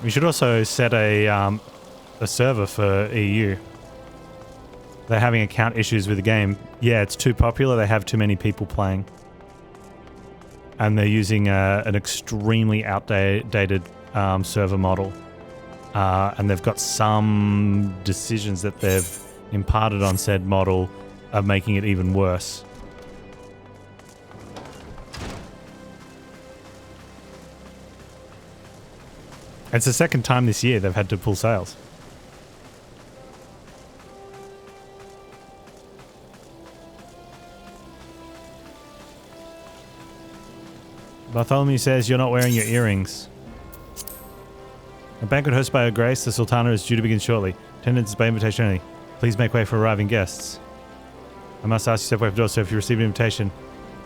We should also set a server for EU. They're having account issues with the game. Yeah, it's too popular. They have too many people playing. And they're using an extremely outdated server model. And they've got some decisions that they've imparted on said model of making it even worse. It's the second time this year they've had to pull sales. Bartholomew says you're not wearing your earrings. A banquet hosted by Her Grace, the Sultana, is due to begin shortly. Attendance is by invitation only. Please make way for arriving guests. I must ask you to step away from the door, so if you receive an invitation,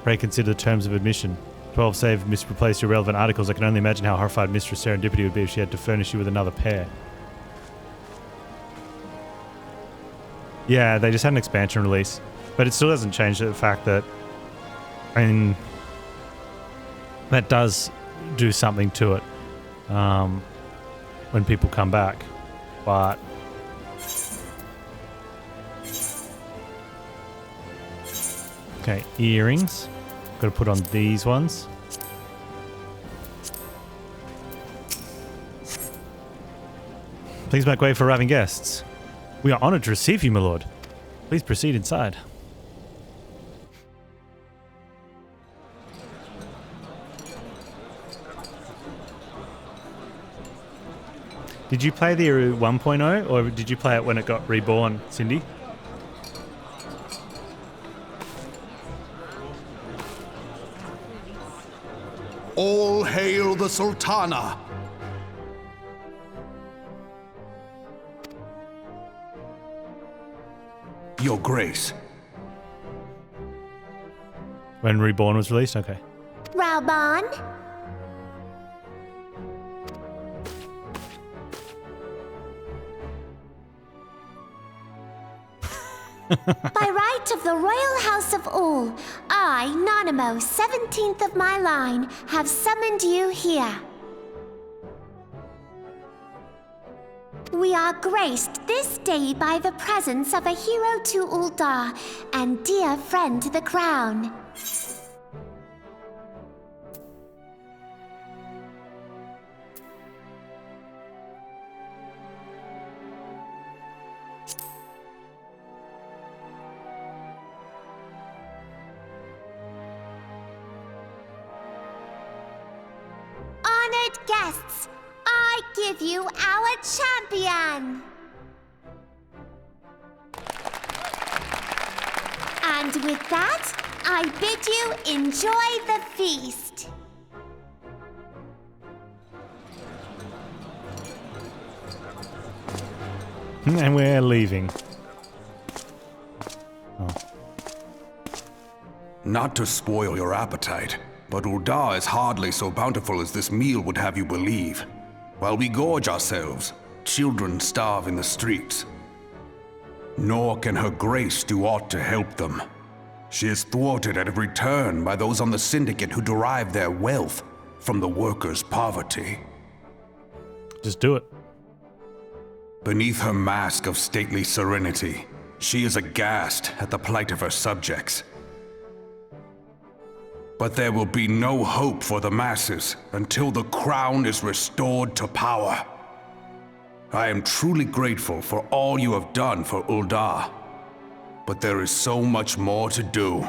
pray consider the terms of admission. 12 save misreplaced irrelevant articles. I can only imagine how horrified Mistress Serendipity would be if she had to furnish you with another pair. Yeah, they just had an expansion release. But it still doesn't change the fact that... I mean... that does do something to it. When people come back. But... okay, earrings. Got to put on these ones. Please make way for arriving guests. We are honored to receive you, my lord. Please proceed inside. Did you play the 1.0 or did you play it when it got reborn, Cindy? All hail the Sultana! Your Grace. When Reborn was released? Okay. Raubon? By right of the Royal House of All, I, Nanamo, 17th of my line, have summoned you here. We are graced this day by the presence of a hero to Ul'dah and dear friend to the crown. Honored guests, I give you our champion! And with that, I bid you enjoy the feast. And we're leaving. Oh. Not to spoil your appetite, but Ul'dah is hardly so bountiful as this meal would have you believe. While we gorge ourselves, children starve in the streets. Nor can Her Grace do aught to help them. She is thwarted at every turn by those on the Syndicate who derive their wealth from the workers' poverty. Just do it. Beneath her mask of stately serenity, she is aghast at the plight of her subjects. But there will be no hope for the masses until the crown is restored to power. I am truly grateful for all you have done for Ul'dah, but there is so much more to do.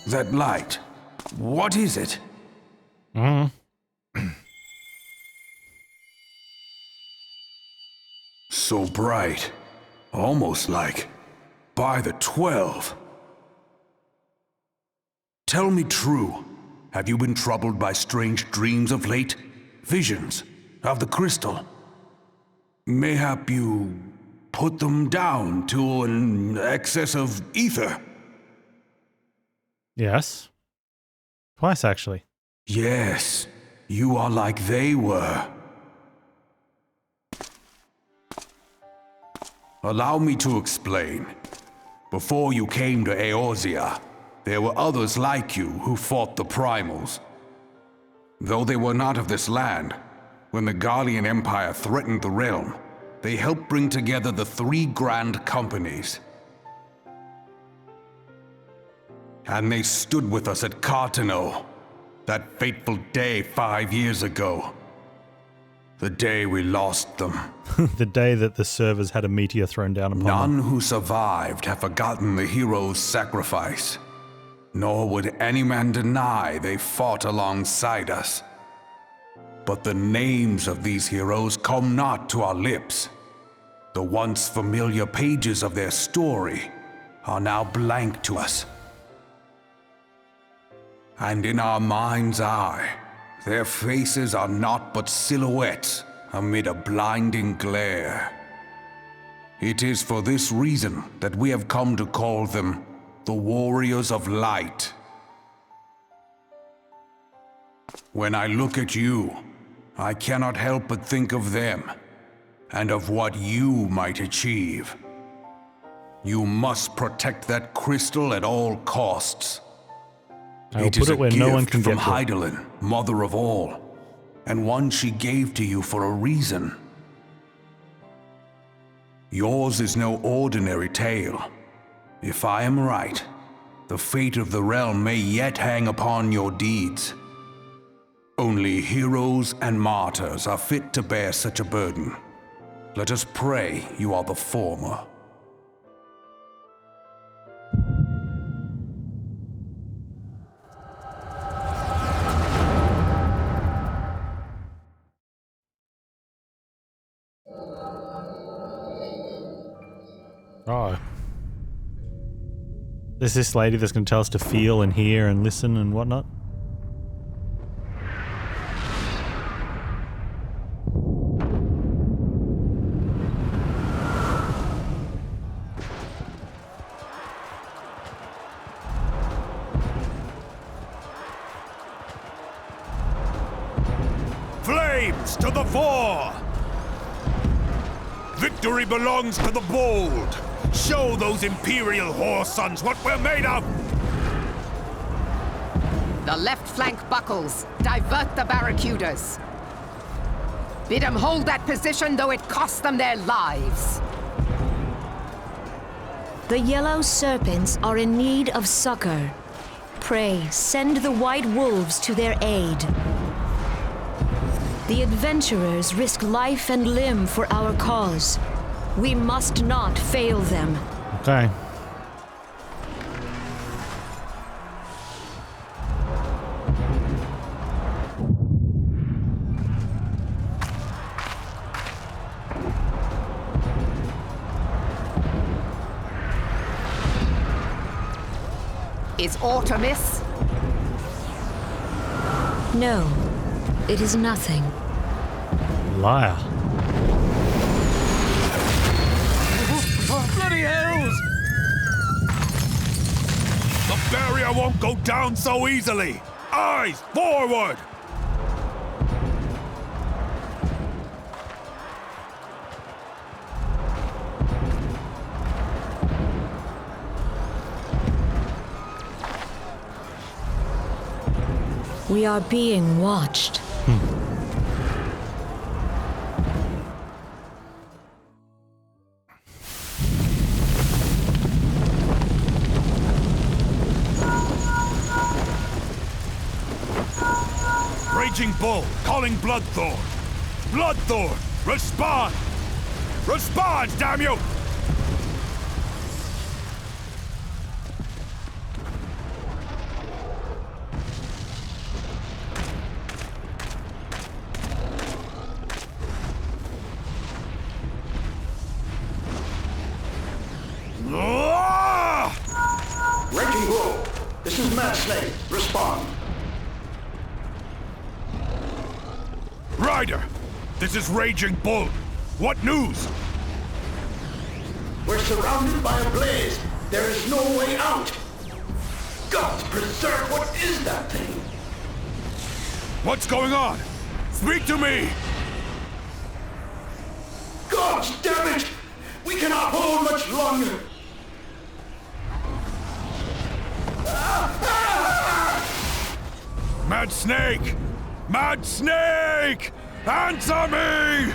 That light, what is it? So bright, almost like by the 12. Tell me true, have you been troubled by strange dreams of late? Visions of the crystal? Mayhap you put them down to an excess of ether? Yes. Twice, actually. Yes, you are like they were. Allow me to explain. Before you came to Eorzea, there were others like you who fought the primals. Though they were not of this land, when the Garlean Empire threatened the realm, they helped bring together the 3 grand companies. And they stood with us at Cartano, that fateful day 5 years ago. The day we lost them. The day that the servers had a meteor thrown down upon them. None who survived have forgotten the heroes' sacrifice, nor would any man deny they fought alongside us. But the names of these heroes come not to our lips. The once familiar pages of their story are now blank to us. And in our mind's eye, their faces are naught but silhouettes amid a blinding glare. It is for this reason that we have come to call them the Warriors of Light. When I look at you, I cannot help but think of them, and of what you might achieve. You must protect that crystal at all costs. I'll put it where no one can from get to it. Hydaelyn, mother of all, and one she gave to you for a reason. Yours is no ordinary tale. If I am right, the fate of the realm may yet hang upon your deeds. Only heroes and martyrs are fit to bear such a burden. Let us pray you are the former. Oh. There's this lady that's going to tell us to feel and hear and listen and whatnot. Flames to the fore! Victory belongs to the bold! Show those Imperial whore sons what we're made of! The left flank buckles. Divert the barracudas. Bid them hold that position, though it costs them their lives. The yellow serpents are in need of succor. Pray, send the white wolves to their aid. The adventurers risk life and limb for our cause. We must not fail them. Okay. Is aught amiss? No, it is nothing. Liar. Bloody hells! The barrier won't go down so easily! Eyes forward! We are being watched. Raging Bull, calling Bloodthorn! Bloodthorn, respond! Respond, damn you! Raging Bull, this is Mad Snake. Respond. Ryder, this is Raging Bull. What news? We're surrounded by a blaze. There is no way out. Gods preserve, what is that thing? What's going on? Speak to me! Gods damn it! We cannot hold much longer. Mad Snake! Mad Snake! Answer me!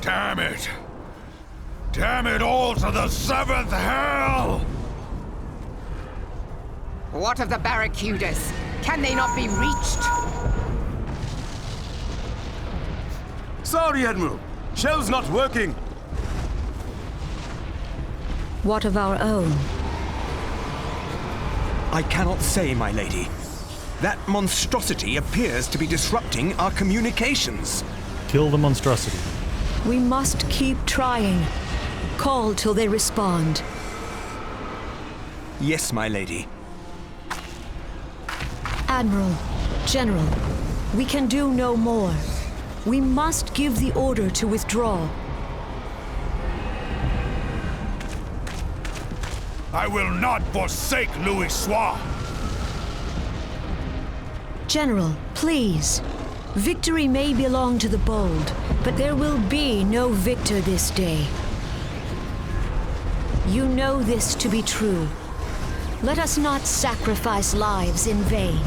Damn it! Damn it all to the seventh hell! What of the barracudas? Can they not be reached? Sorry, Admiral. Shell's not working. What of our own? I cannot say, my lady. That monstrosity appears to be disrupting our communications. Kill the monstrosity. We must keep trying. Call till they respond. Yes, my lady. Admiral, General, we can do no more. We must give the order to withdraw. I will not forsake Louis Soir. General, please. Victory may belong to the bold, but there will be no victor this day. You know this to be true. Let us not sacrifice lives in vain.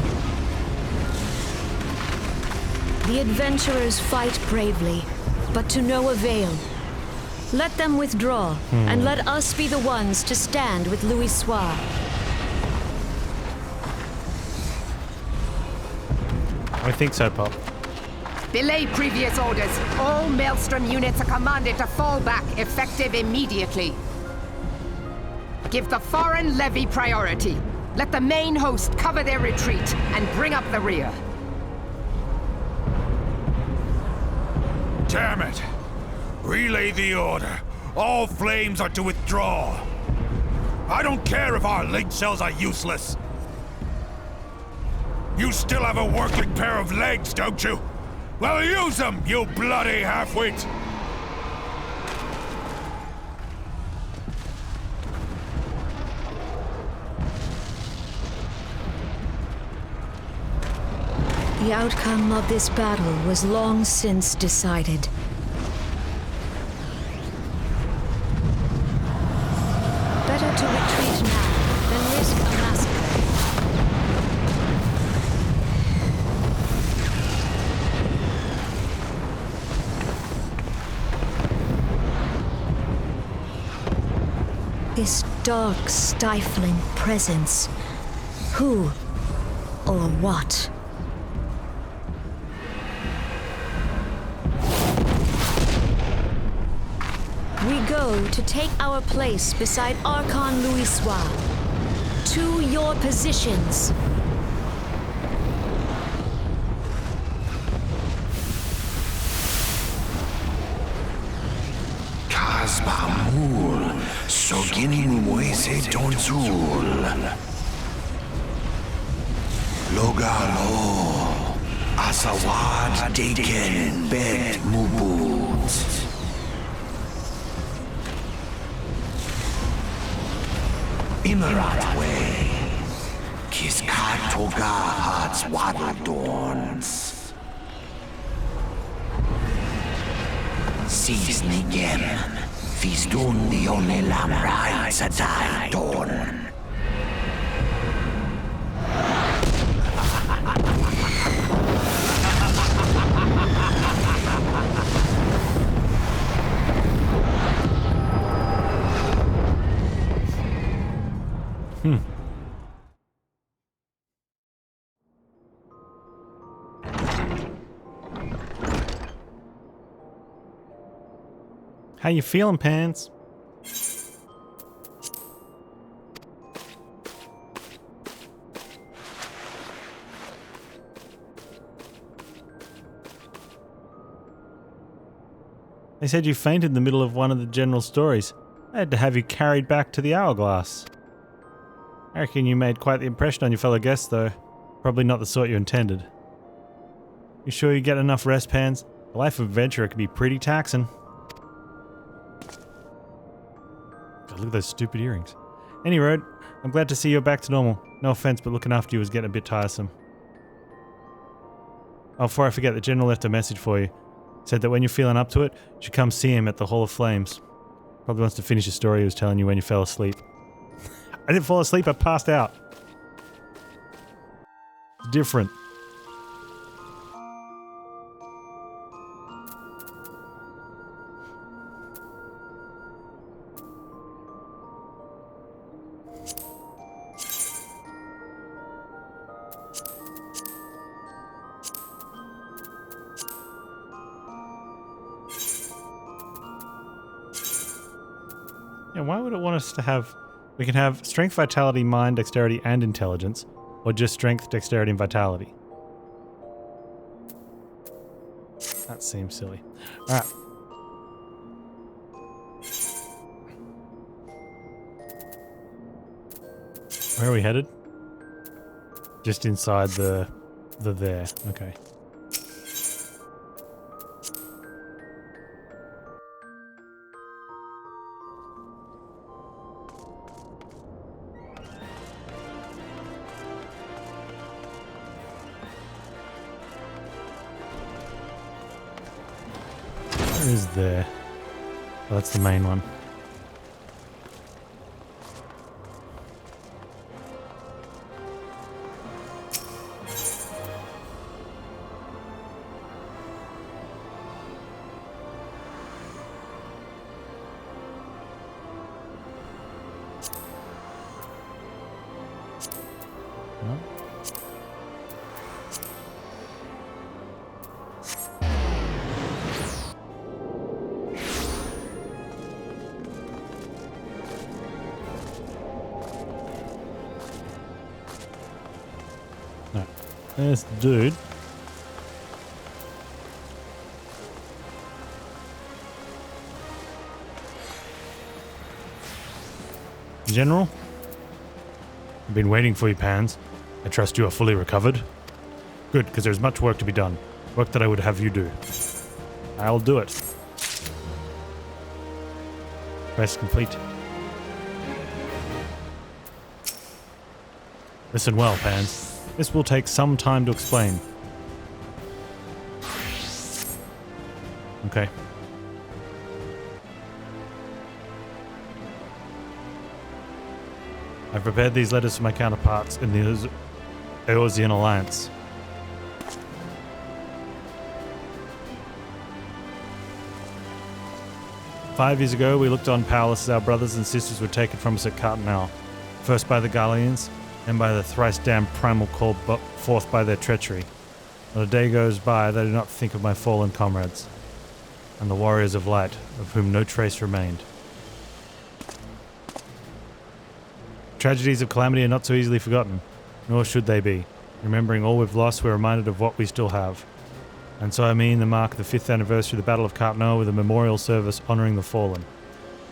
The adventurers fight bravely, but to no avail. Let them withdraw, and let us be the ones to stand with Louis Soir. I think so, Pop. Belay previous orders. All Maelstrom units are commanded to fall back, effective immediately. Give the foreign levy priority. Let the main host cover their retreat and bring up the rear. Damn it! Relay the order. All flames are to withdraw. I don't care if our link cells are useless. You still have a working pair of legs, don't you? Well, use them, you bloody half-wit! The outcome of this battle was long since decided. Better to retreat now than risk a massacre. This dark, stifling presence. Who or what? We go to take our place beside Archon Louis Soir. To your positions. Bahamut, Soginin Moise Tonsul. Logalo, Asawad Deken Bet Mubut. Immerat way, Kiskat Toga Hearts Waddledorns. Sees Nigem, Fizdun the only Lamrai Sadai Dorn. How you feeling, Panz? They said you fainted in the middle of one of the general stories. I had to have you carried back to the Hourglass. I reckon you made quite the impression on your fellow guests, though. Probably not the sort you intended. You sure you get enough rest, Panz? The life of adventurer can be pretty taxing. God, look at those stupid earrings. Any road, I'm glad to see you're back to normal. No offense, but looking after you was getting a bit tiresome. Oh, before I forget, the General left a message for you. Said that when you're feeling up to it, you should come see him at the Hall of Flames. Probably wants to finish a story he was telling you when you fell asleep. I didn't fall asleep, I passed out. It's different. Yeah, why would it want us to have... We can have strength, vitality, mind, dexterity, and intelligence. Or just strength, dexterity, and vitality. That seems silly. Alright. Where are we headed? Just inside the there. Okay. Where is there? Oh, that's the main one. No? No. There's the dude. General? I've been waiting for you, Panz. I trust you are fully recovered? Good, because there's much work to be done. Work that I would have you do. I'll do it. Quest complete. Listen well, Panz. This will take some time to explain. Okay. I've prepared these letters for my counterparts in the Eorzean Alliance. "5 years ago, we looked on powerless as our brothers and sisters were taken from us at Cartonal, first by the Garleans, and by the thrice-damned primal called forth by their treachery. Not a day goes by that I do not think of my fallen comrades, and the warriors of light, of whom no trace remained. Tragedies of calamity are not so easily forgotten, nor should they be. Remembering all we've lost, we're reminded of what we still have. And so I mean the mark of the 5th anniversary of the Battle of Cartonal with a memorial service honouring the fallen.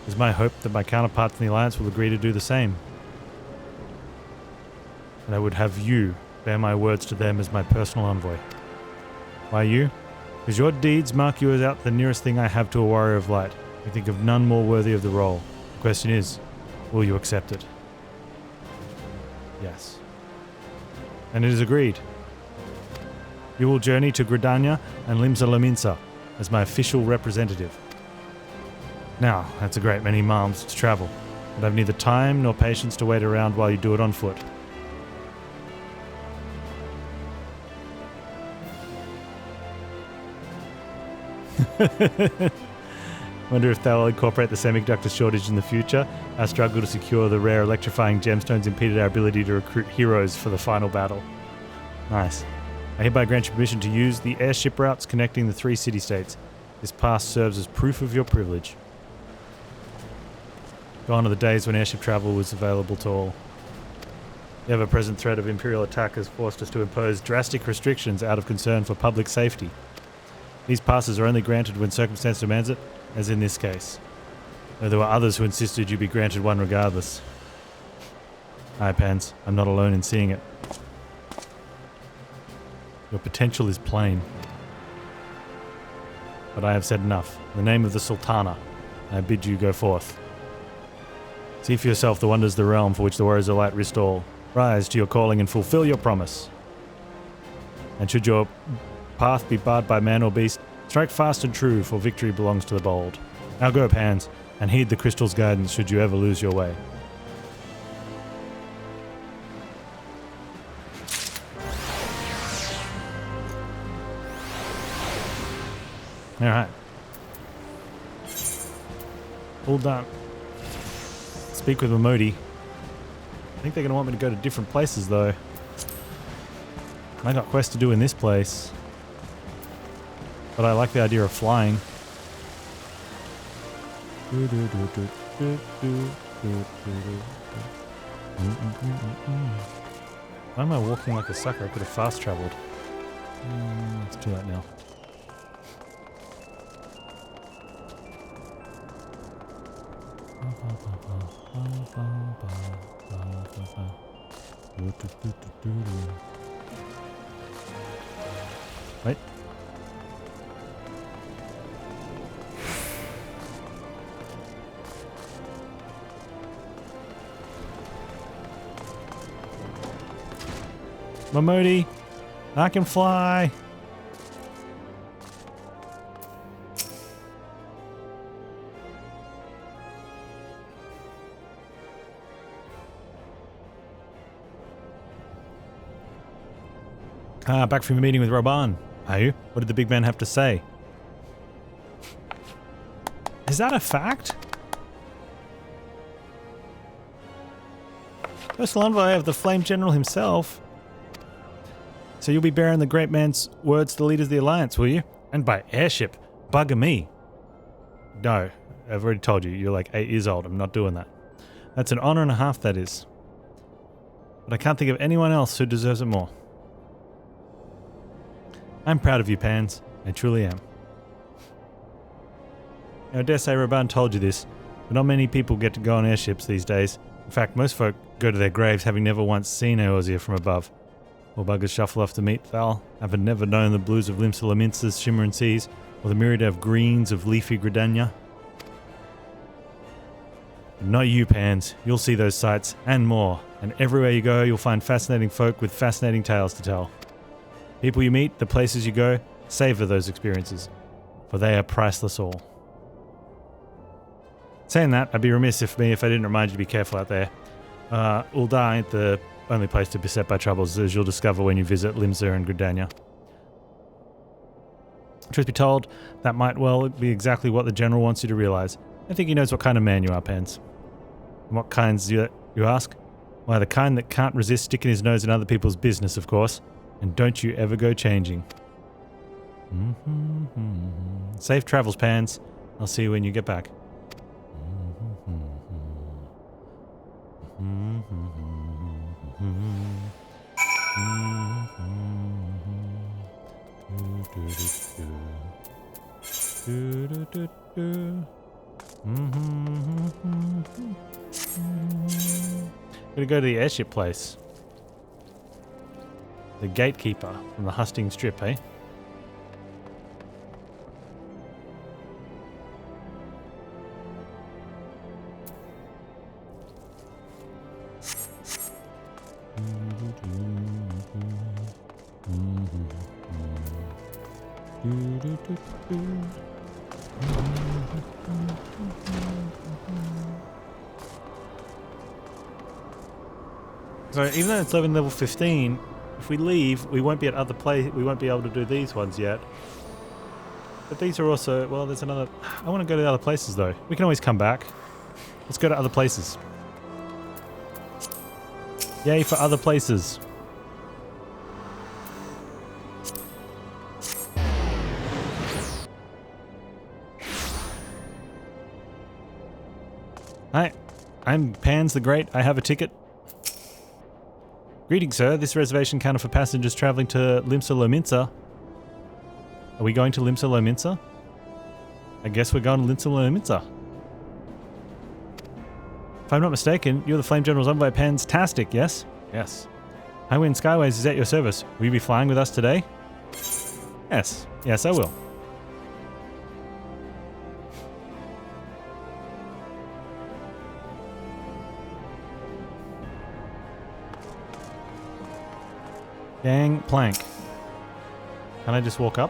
It is my hope that my counterparts in the Alliance will agree to do the same. And I would have you bear my words to them as my personal envoy. Why you? Because your deeds mark you as out the nearest thing I have to a warrior of light. I think of none more worthy of the role. The question is, will you accept it?" Yes. And it is agreed. You will journey to Gridania and Limsa Lominsa as my official representative. Now, that's a great many miles to travel, but I've neither time nor patience to wait around while you do it on foot. Wonder if they'll incorporate the semiconductor shortage in the future. Our struggle to secure the rare electrifying gemstones impeded our ability to recruit heroes for the final battle. Nice. I hereby grant you permission to use the airship routes connecting the 3 city-states. This pass serves as proof of your privilege. Gone are the days when airship travel was available to all. The ever-present threat of Imperial attack has forced us to impose drastic restrictions out of concern for public safety. These passes are only granted when circumstance demands it, as in this case. Though there were others who insisted you be granted one regardless. Aye, Panz, I'm not alone in seeing it. Your potential is plain. But I have said enough. In the name of the Sultana, I bid you go forth. See for yourself the wonders of the realm for which the warriors of light risked all. Rise to your calling and fulfill your promise. And should your path be barred by man or beast, Strike fast and true, for victory belongs to the bold. Now go, Panz, and heed the crystal's guidance should you ever lose your way. Alright. All done. Speak with Mamodi. I think they're going to want me to go to different places, though. I got quests to do in this place. But I like the idea of flying. Why am I walking like a sucker? I could have fast traveled. It's too late now. Wait. Mamodi, I can fly. Back from your meeting with Roban. Are you? What did the big man have to say? Is that a fact? Personal envoy of the Flame General himself. So you'll be bearing the great man's words to the leaders of the Alliance, will you? And by airship. Bugger me. No, I've already told you, you're like 8 years old. I'm not doing that. That's an honor and a half, that is. But I can't think of anyone else who deserves it more. I'm proud of you, Panz. I truly am. Now, I dare say Roban told you this, but not many people get to go on airships these days. In fact, most folk go to their graves having never once seen Eorzea from above. Or buggers shuffle off to meet Val, having never known the blues of Limsa Lominsa's shimmering seas, or the myriad of greens of leafy Gridania. But not you, Panz. You'll see those sights, and more. And everywhere you go, you'll find fascinating folk with fascinating tales to tell. People you meet, the places you go, savor those experiences, for they are priceless all. Saying that, I'd be remiss if I didn't remind you to be careful out there. Ul'dah ain't the only place to be beset by troubles, as you'll discover when you visit Limsa and Gridania. Truth be told, that might well be exactly what the General wants you to realize. I think he knows what kind of man you are, Panz. And what kinds, you ask? Why, the kind that can't resist sticking his nose in other people's business, of course. And don't you ever go changing. Safe travels, Panz. I'll see you when you get back. Gonna go to the airship place. The gatekeeper from the Husting Strip, eh? So even though it's level 15, if we leave, we won't be at other we won't be able to do these ones yet. But these are also, well, there's another. I want to go to the other places though. We can always come back. Let's go to other places. Yay for other places. Hi, I'm Panz the Great. I have a ticket. Greetings, sir. This reservation counter for passengers traveling to Limsa Lominsa. Are we going to Limsa Lominsa? I guess we're going to Limsa Lominsa. If I'm not mistaken, you're the Flame General's envoy, Panztastic, yes? Yes. Highwind Skyways is at your service. Will you be flying with us today? Yes. Yes, I will. Gang plank. Can I just walk up?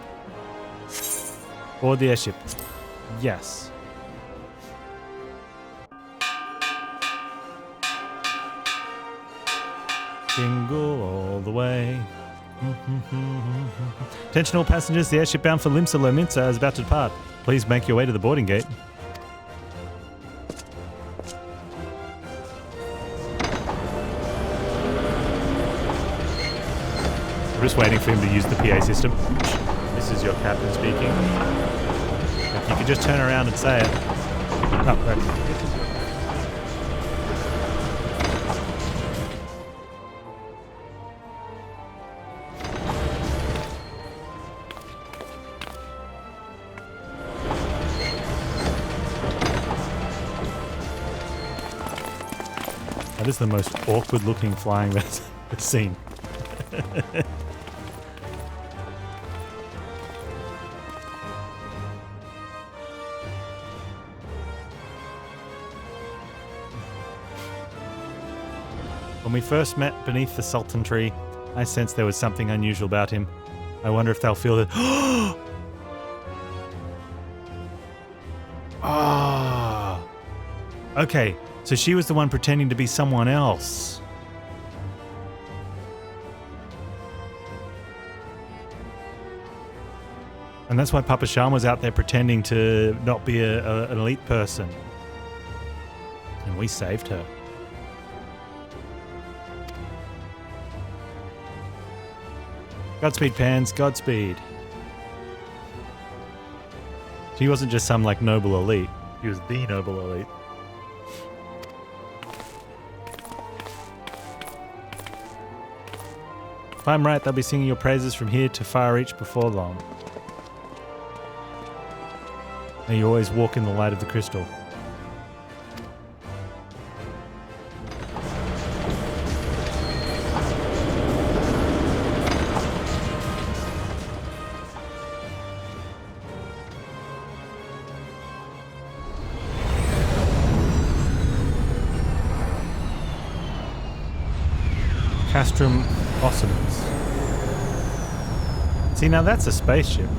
Board the airship. Yes. Jingle all the way. Attention all passengers, the airship bound for Limsa Lominsa is about to depart. Please make your way to the boarding gate. I'm just waiting for him to use the PA system. This is your captain speaking. If you could just turn around and say it. Oh, right. That is the most awkward looking flying that's seen. When we first met beneath the Sultan tree, I sensed there was something unusual about him. I wonder if they'll feel that. Ah. Okay, so she was the one pretending to be someone else. And that's why Papa Shan was out there pretending to not be an elite person. And we saved her. Godspeed, Panz. Godspeed. He wasn't just some, like, noble elite. He was the noble elite. If I'm right, they'll be singing your praises from here to Far Reach before long. May you always walk in the light of the crystal. Castrum Ossimus. See, now that's a spaceship.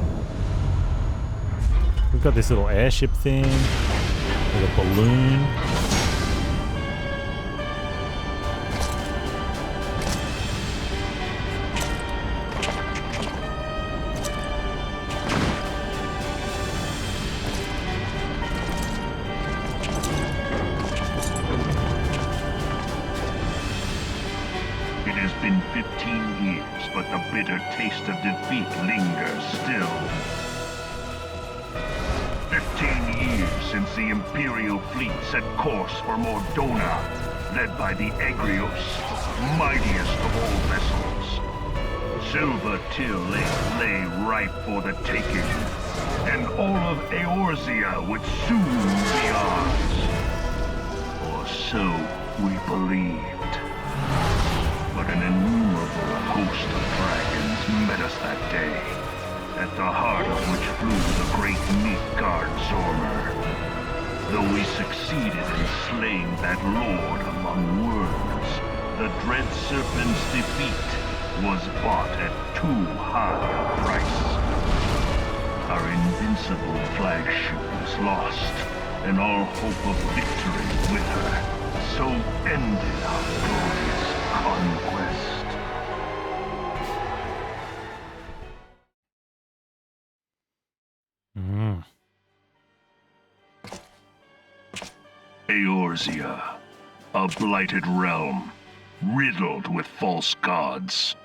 We've got this little airship thing with a balloon. It has been 15 years, but the bitter taste of defeat lingers still. 15 years since the Imperial fleet set course for Mordona, led by the Egrios, mightiest of all vessels. Silver Till lay ripe for the taking, and all of Eorzea would soon be ours. Or so we believed. But an innumerable host of dragons met us that day, at the heart of which flew the great Midgard Zormer. Though we succeeded in slaying that lord among worms, the dread serpent's defeat was bought at too high a price. Our invincible flagship was lost, and all hope of victory with her. So ended our glorious conquest. Eorzea, a blighted realm, riddled with false gods.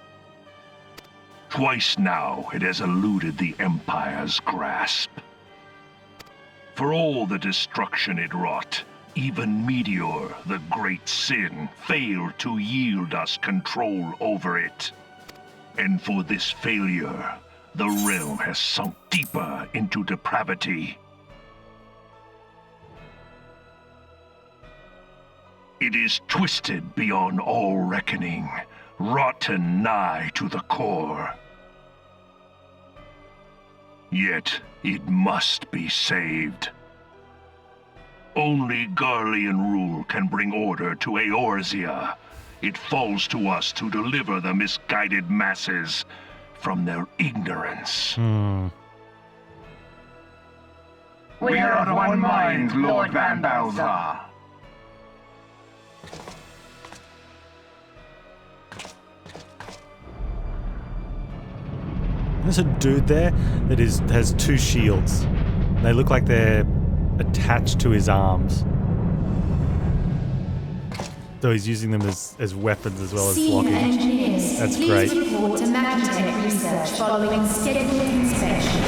Twice now it has eluded the Empire's grasp. For all the destruction it wrought, even Meteor, the great sin, failed to yield us control over it. And for this failure, the realm has sunk deeper into depravity. It is twisted beyond all reckoning, rotten nigh to the core. Yet it must be saved. Only Garlean rule can bring order to Eorzea. It falls to us to deliver the misguided masses from their ignorance. We are of one mind, Lord Van Balthar. There's a dude there that has two shields. They look like they're attached to his arms. So he's using them as weapons as well as blocking. Engineers, that's please great. Report to Magitech research following scheduled inspection.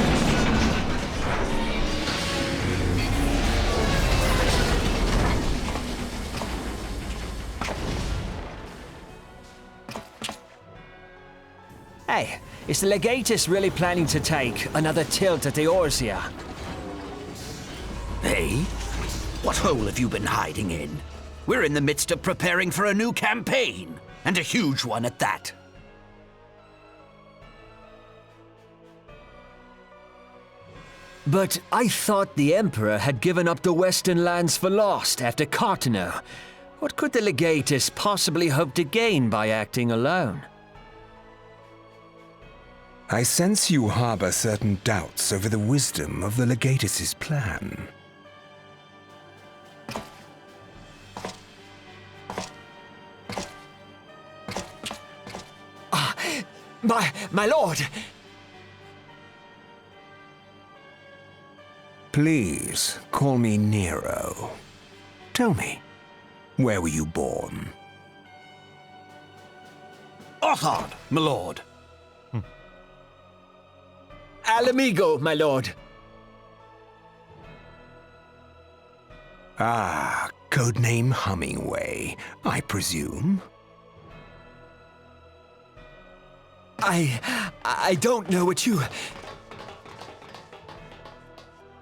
Hey, is the Legatus really planning to take another tilt at the Eorzea? Hey? What hole have you been hiding in? We're in the midst of preparing for a new campaign, and a huge one at that. But I thought the Emperor had given up the Western lands for lost after Cartano. What could the Legatus possibly hope to gain by acting alone? I sense you harbor certain doubts over the wisdom of the Legatus's plan. My lord! Please, call me Nero. Tell me, where were you born? Othard, my lord. Alamigo, my lord. Ah, codename Hummingway, I presume? I don't know what you...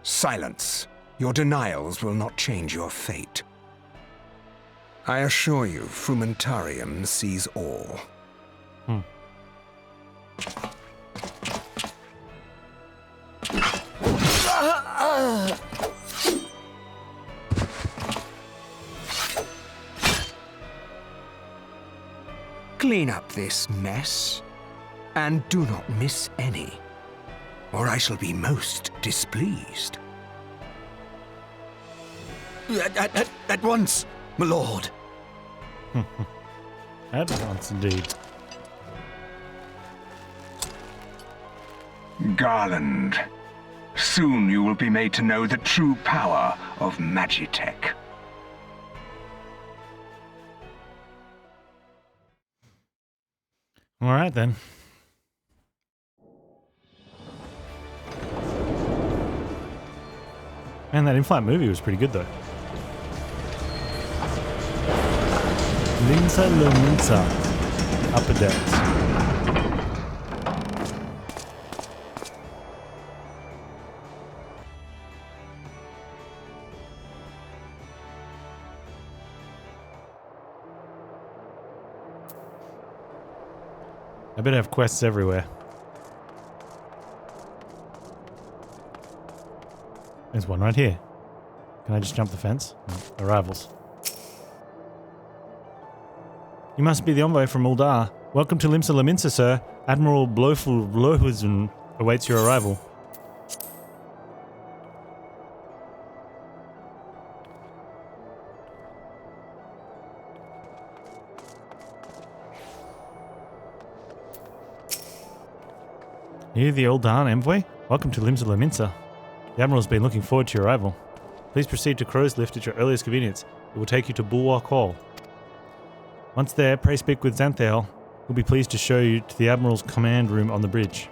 Silence. Your denials will not change your fate. I assure you, Frumentarium sees all. Clean up this mess, and do not miss any, or I shall be most displeased. At once, my lord. At once, indeed. Garland, soon you will be made to know the true power of Magitech. All right, then. Man, that in-flight movie was pretty good, though. Linsa Lominsa. Upper Decks. I better have quests everywhere. There's one right here. Can I just jump the fence? No. Arrivals. You must be the envoy from Uldar. Welcome to Limsa Laminsa, sir. Admiral Bloful Blowhusen awaits your arrival. You the Uldar envoy? Welcome to Limsa Laminsa. The Admiral's been looking forward to your arrival. Please proceed to Crow's Lift at your earliest convenience. It will take you to Bulwark Hall. Once there, pray speak with Xanthael. He'll be pleased to show you to the Admiral's command room on the bridge.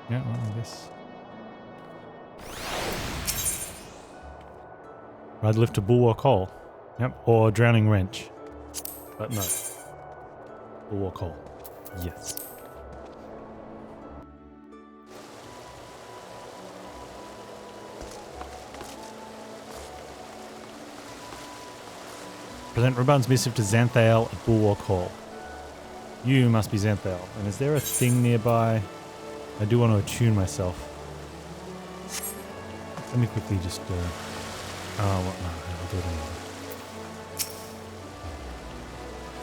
Yeah, well, I guess. Ride lift to Bulwark Hall. Yep, or Drowning Wrench. But no. Bulwark Hall. Yes. Present Ruban's missive to Xanthael at Bulwark Hall. You must be Xanthael. And is there a thing nearby? I do want to attune myself. Let me quickly just, oh, what? No, I'll do it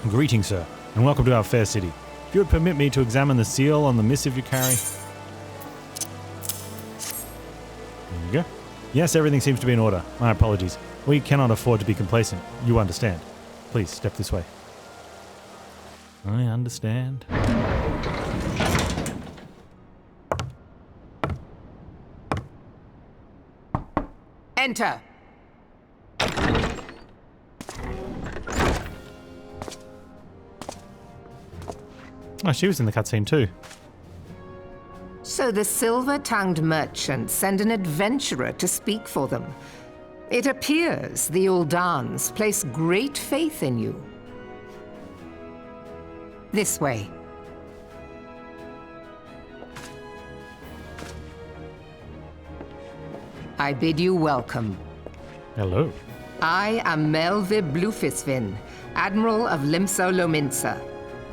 anyway. Greetings, sir, and welcome to our fair city. If you would permit me to examine the seal on the missive you carry. Yes, everything seems to be in order. My apologies. We cannot afford to be complacent. You understand. Please, step this way. I understand. Enter. Oh, she was in the cutscene too. So the silver-tongued merchants send an adventurer to speak for them. It appears the Uldans place great faith in you. This way. I bid you welcome. Hello. I am Melvib Blufisvin, Admiral of Limso Lominsa,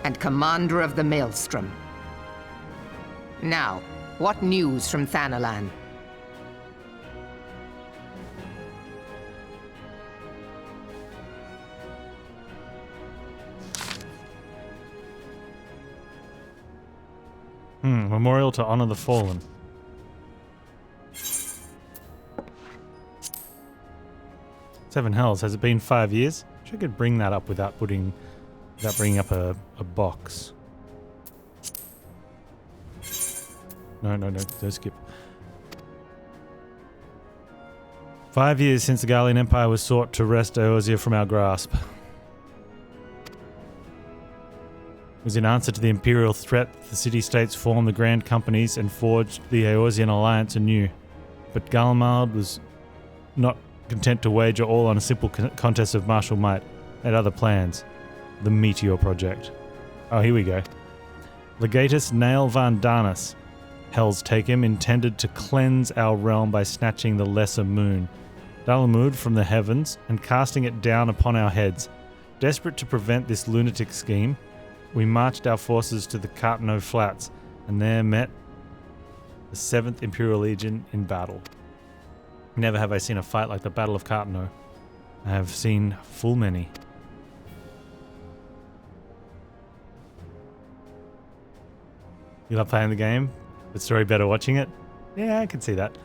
and Commander of the Maelstrom. Now, what news from Thanalan? Memorial to honor the fallen. Seven Hells. Has it been 5 years? I wish I could bring that up without bringing up a box. No, don't skip. 5 years since the Garlean Empire was sought to wrest Eorzea from our grasp. It was in answer to the Imperial threat that the city-states formed the Grand Companies and forged the Eorzean alliance anew. But Galmard was not content to wager all on a simple contest of martial might. They had other plans. The Meteor Project. Oh, here we go. Legatus Nail Van Darnus, Hell's Takem, intended to cleanse our realm by snatching the lesser moon, Dalamud, from the heavens and casting it down upon our heads. Desperate to prevent this lunatic scheme, we marched our forces to the Cartano Flats and there met the 7th Imperial Legion in battle. Never have I seen a fight like the Battle of Cartano. I have seen full many. You love playing the game, but story better watching it? Yeah, I can see that.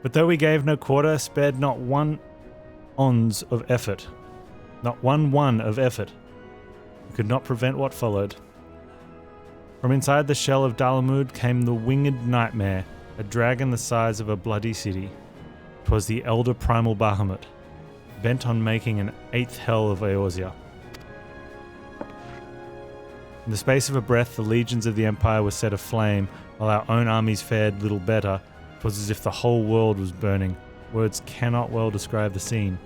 But though we gave no quarter, spared not one ons of effort. Not one of effort. We could not prevent what followed. From inside the shell of Dalamud came the winged nightmare, a dragon the size of a bloody city. 'Twas the elder primal Bahamut, bent on making an 8th hell of Eorzea. In the space of a breath, the legions of the Empire were set aflame, while our own armies fared little better. 'Twas as if the whole world was burning. Words cannot well describe the scene.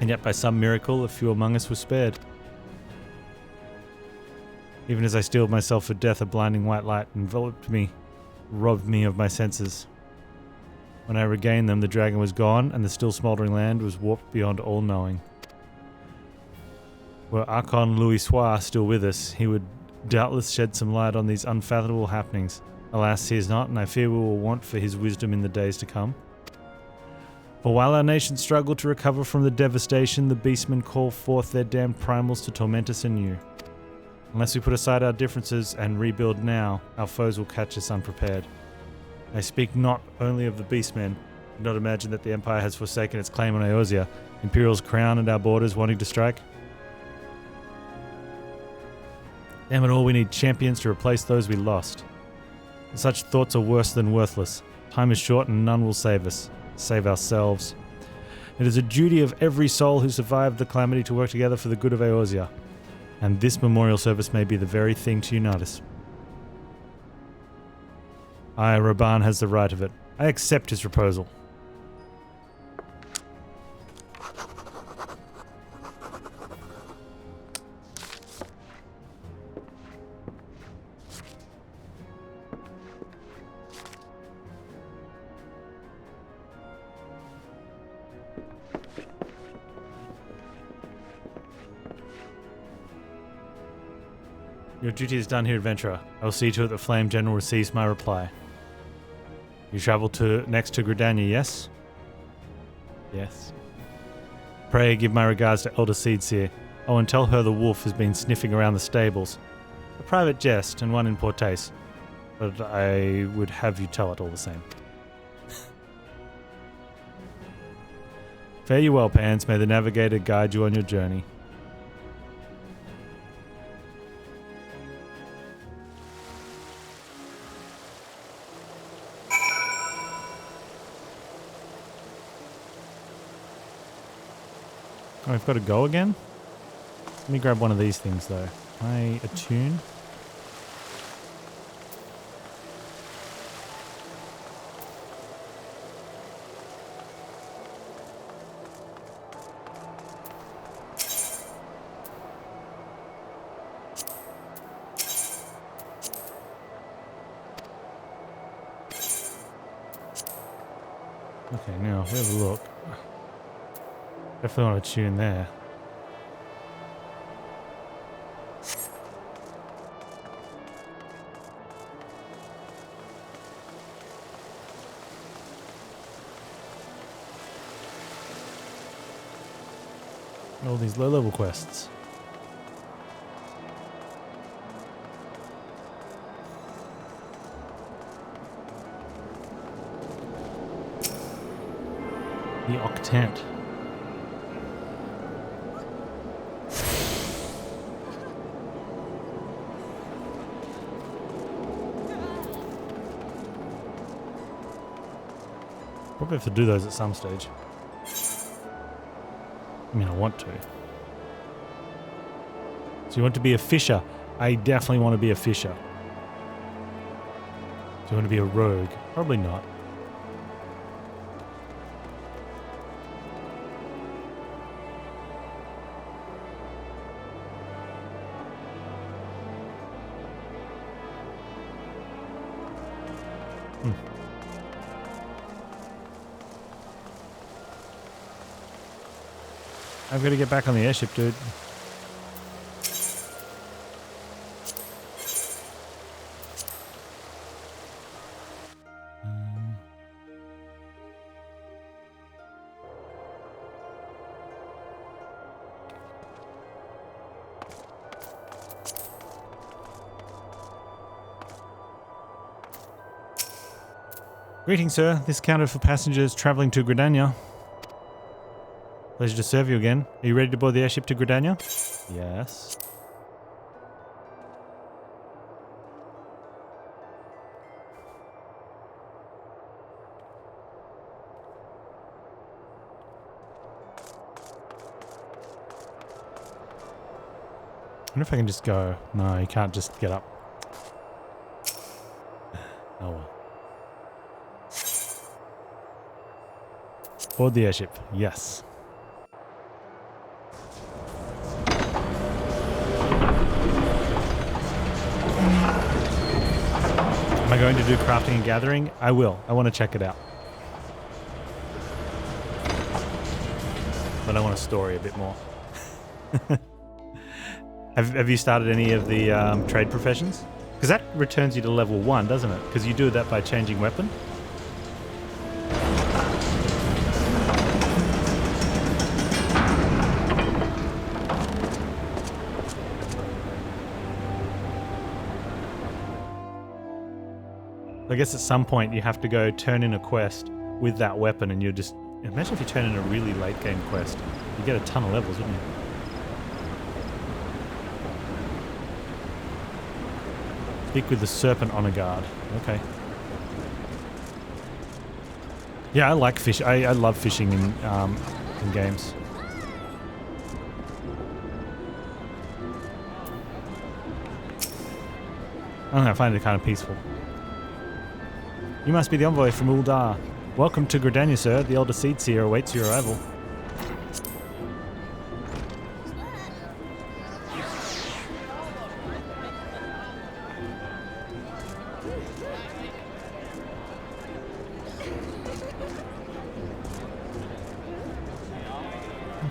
And yet by some miracle, a few among us were spared. Even as I steeled myself for death, a blinding white light enveloped me, robbed me of my senses. When I regained them, the dragon was gone, and the still smouldering land was warped beyond all knowing. Were Archon Louisoix still with us, he would doubtless shed some light on these unfathomable happenings. Alas, he is not, and I fear we will want for his wisdom in the days to come. For while our nation struggled to recover from the devastation, the beastmen call forth their damned primals to torment us anew. Unless we put aside our differences and rebuild now, our foes will catch us unprepared. I speak not only of the beastmen. Do not imagine that the Empire has forsaken its claim on Eorzea, Imperial's crown and our borders wanting to strike. Damn it all, we need champions to replace those we lost. Such thoughts are worse than worthless. Time is short and none will save us. Save ourselves. It is a duty of every soul who survived the calamity to work together for the good of Eorzea. And this memorial service may be the very thing to unite us. Raban has the right of it. I accept his proposal. Your duty is done here, adventurer. I will see to it the Flame General receives my reply. You travel next to Gridania, yes? Yes. Pray give my regards to Elder Seedseer. Oh, and tell her the wolf has been sniffing around the stables. A private jest and one in poor taste, but I would have you tell it all the same. Fare you well, Panz. May the navigator guide you on your journey. Oh, we've got to go again? Let me grab one of these things, though. Can I attune? Okay, now, if we have a look. Definitely want to tune there. All these low-level quests. The Octant. Probably have to do those at some stage. I mean, I want to. So you want to be a fisher? I definitely want to be a fisher. Do you want to be a rogue? Probably not. I've got to get back on the airship, dude. Greetings, sir. This counter for passengers traveling to Gridania. Pleasure to serve you again. Are you ready to board the airship to Gridania? Yes. I wonder if I can just go. No, you can't just get up. Oh well. Board the airship. Yes. Am I going to do crafting and gathering? I will. I want to check it out. But I want to story a bit more. Have you started any of the trade professions? Because that returns you to level 1, doesn't it? Because you do that by changing weapon. I guess at some point you have to go turn in a quest with that weapon, and you're just... Imagine if you turn in a really late game quest. You get a ton of levels, wouldn't you? Speak with the serpent on a guard. Okay. Yeah, I like fish. I love fishing in games. I don't know, I find it kind of peaceful. You must be the envoy from Uldar. Welcome to Gridania, sir. The Elder Seedseer awaits your arrival.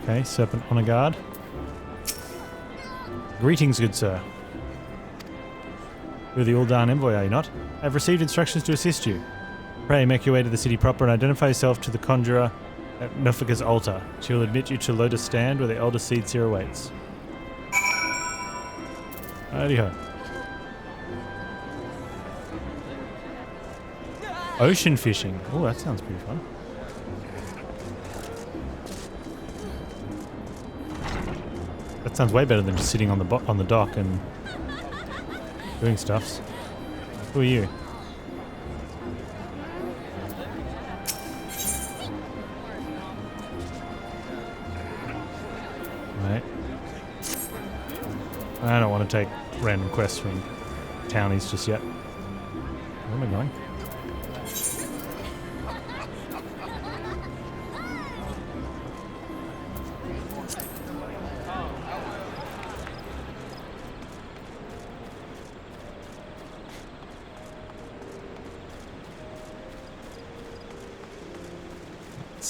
Okay, serpent on a guard. Greetings, good sir. You're the Uldan envoy, are you not? I have received instructions to assist you. Pray, make your way to the city proper and identify yourself to the conjurer at Nofika's altar. She will admit you to Lotus Stand where the Elder Seedseer awaits. Righty-ho. Ocean fishing. Oh, that sounds pretty fun. That sounds way better than just sitting on the dock and doing stuffs. Who are you? Right. I don't want to take random quests from townies just yet. Where am I going?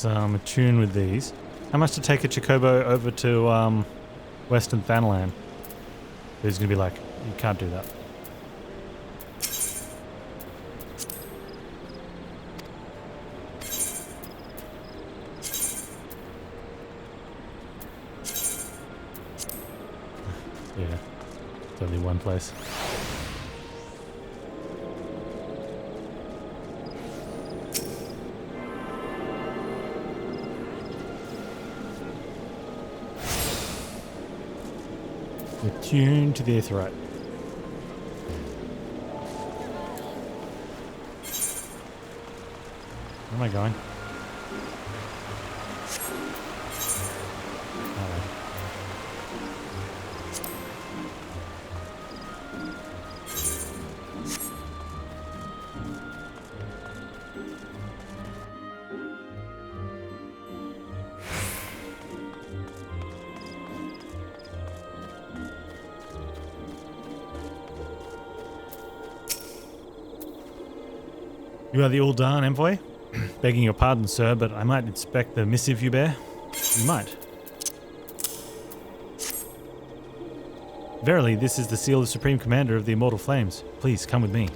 I'm attuned with these. How much to take a Chocobo over to Western Thanalan? He's gonna be like, you can't do that. Yeah, it's only one place. Tune to the Aetheryte. Where am I going? You are the Ul'Dan envoy? Begging your pardon, sir, but I might inspect the missive you bear. You might. Verily, this is the seal of Supreme Commander of the Immortal Flames. Please, come with me.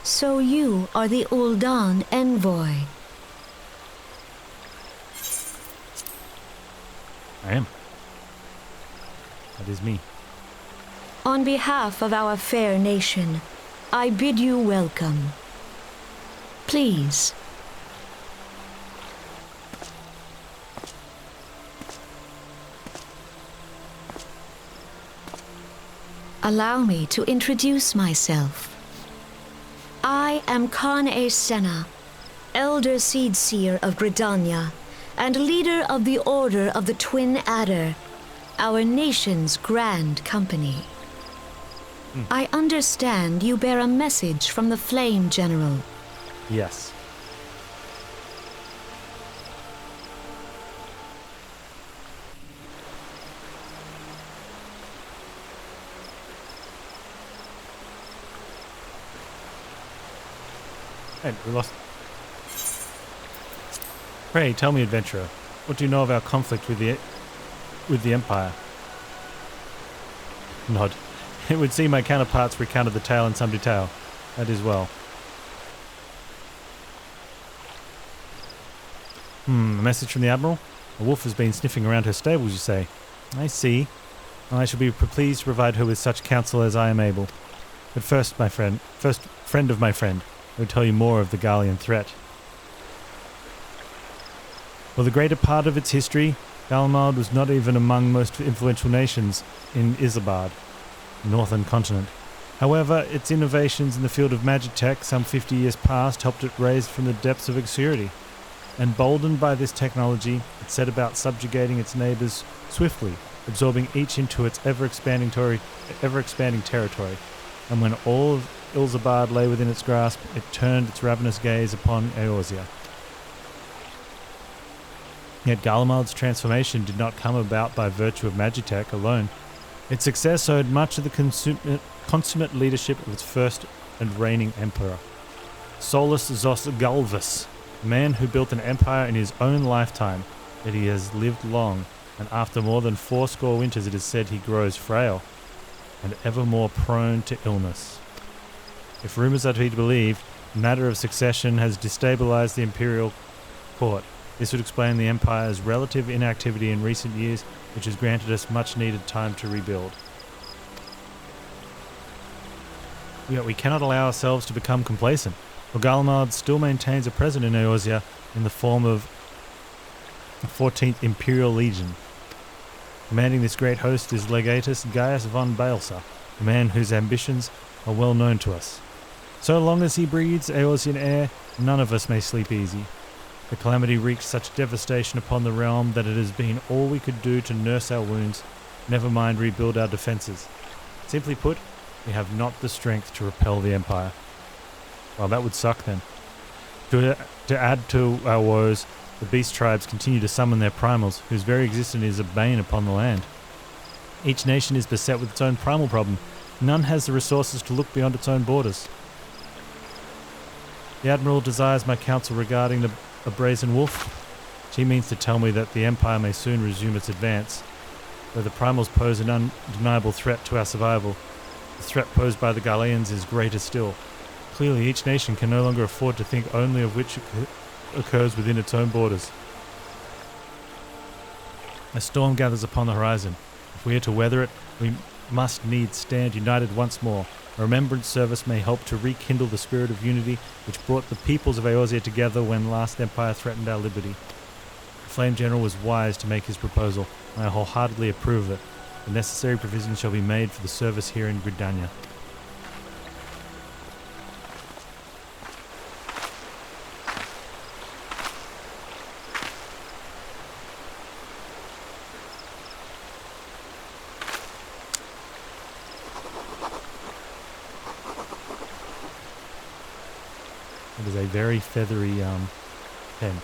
So you are the Ul'Dan envoy. I am. That is me. On behalf of our fair nation, I bid you welcome. Please. Allow me to introduce myself. I am Kan-E Senna, Elder Seedseer of Gridania, and leader of the Order of the Twin Adder, our nation's grand company. I understand you bear a message from the Flame General. Yes. Hey, we lost. Pray, tell me, adventurer, what do you know of our conflict with the Empire? Nod. It would seem my counterparts recounted the tale in some detail. That is well. A message from the Admiral? A wolf has been sniffing around her stables, you say? I see. I shall be pleased to provide her with such counsel as I am able. But first, friend of my friend, I will tell you more of the Garlean threat. For the greater part of its history, Galamad was not even among most influential nations in Isambard, the northern continent. However, its innovations in the field of magitech some 50 years past helped it rise from the depths of obscurity. Emboldened by this technology, it set about subjugating its neighbours swiftly, absorbing each into its ever-expanding territory. And when all of Ilzabard lay within its grasp, it turned its ravenous gaze upon Eorzea. Yet Galamad's transformation did not come about by virtue of magitech alone. Its success owed much of the consummate leadership of its first and reigning emperor, Solus Zos Galvus, a man who built an empire in his own lifetime, yet he has lived long, and after more than 80 winters it is said he grows frail, and ever more prone to illness. If rumours are to be believed, the matter of succession has destabilized the imperial court. This would explain the Empire's relative inactivity in recent years, which has granted us much needed time to rebuild. Yet we cannot allow ourselves to become complacent. Garlean still maintains a presence in Eorzea in the form of the 14th Imperial Legion. Commanding this great host is Legatus Gaius von Baelsa, a man whose ambitions are well known to us. So long as he breathes Eorzean air, none of us may sleep easy. The calamity wreaked such devastation upon the realm that it has been all we could do to nurse our wounds, never mind rebuild our defences. Simply put, we have not the strength to repel the Empire. Well, that would suck then. To add to our woes, the beast tribes continue to summon their primals, whose very existence is a bane upon the land. Each nation is beset with its own primal problem. None has the resources to look beyond its own borders. The Admiral desires my counsel regarding a brazen wolf. She means to tell me that the Empire may soon resume its advance. Though the primals pose an undeniable threat to our survival, the threat posed by the Garleans is greater still. Clearly, each nation can no longer afford to think only of which occurs within its own borders. A storm gathers upon the horizon. If we are to weather it, we must needs stand united once more. A remembrance service may help to rekindle the spirit of unity which brought the peoples of Eorzea together when last Empire threatened our liberty. The Flame General was wise to make his proposal, and I wholeheartedly approve of it. The necessary provisions shall be made for the service here in Gridania. It is a very feathery pen.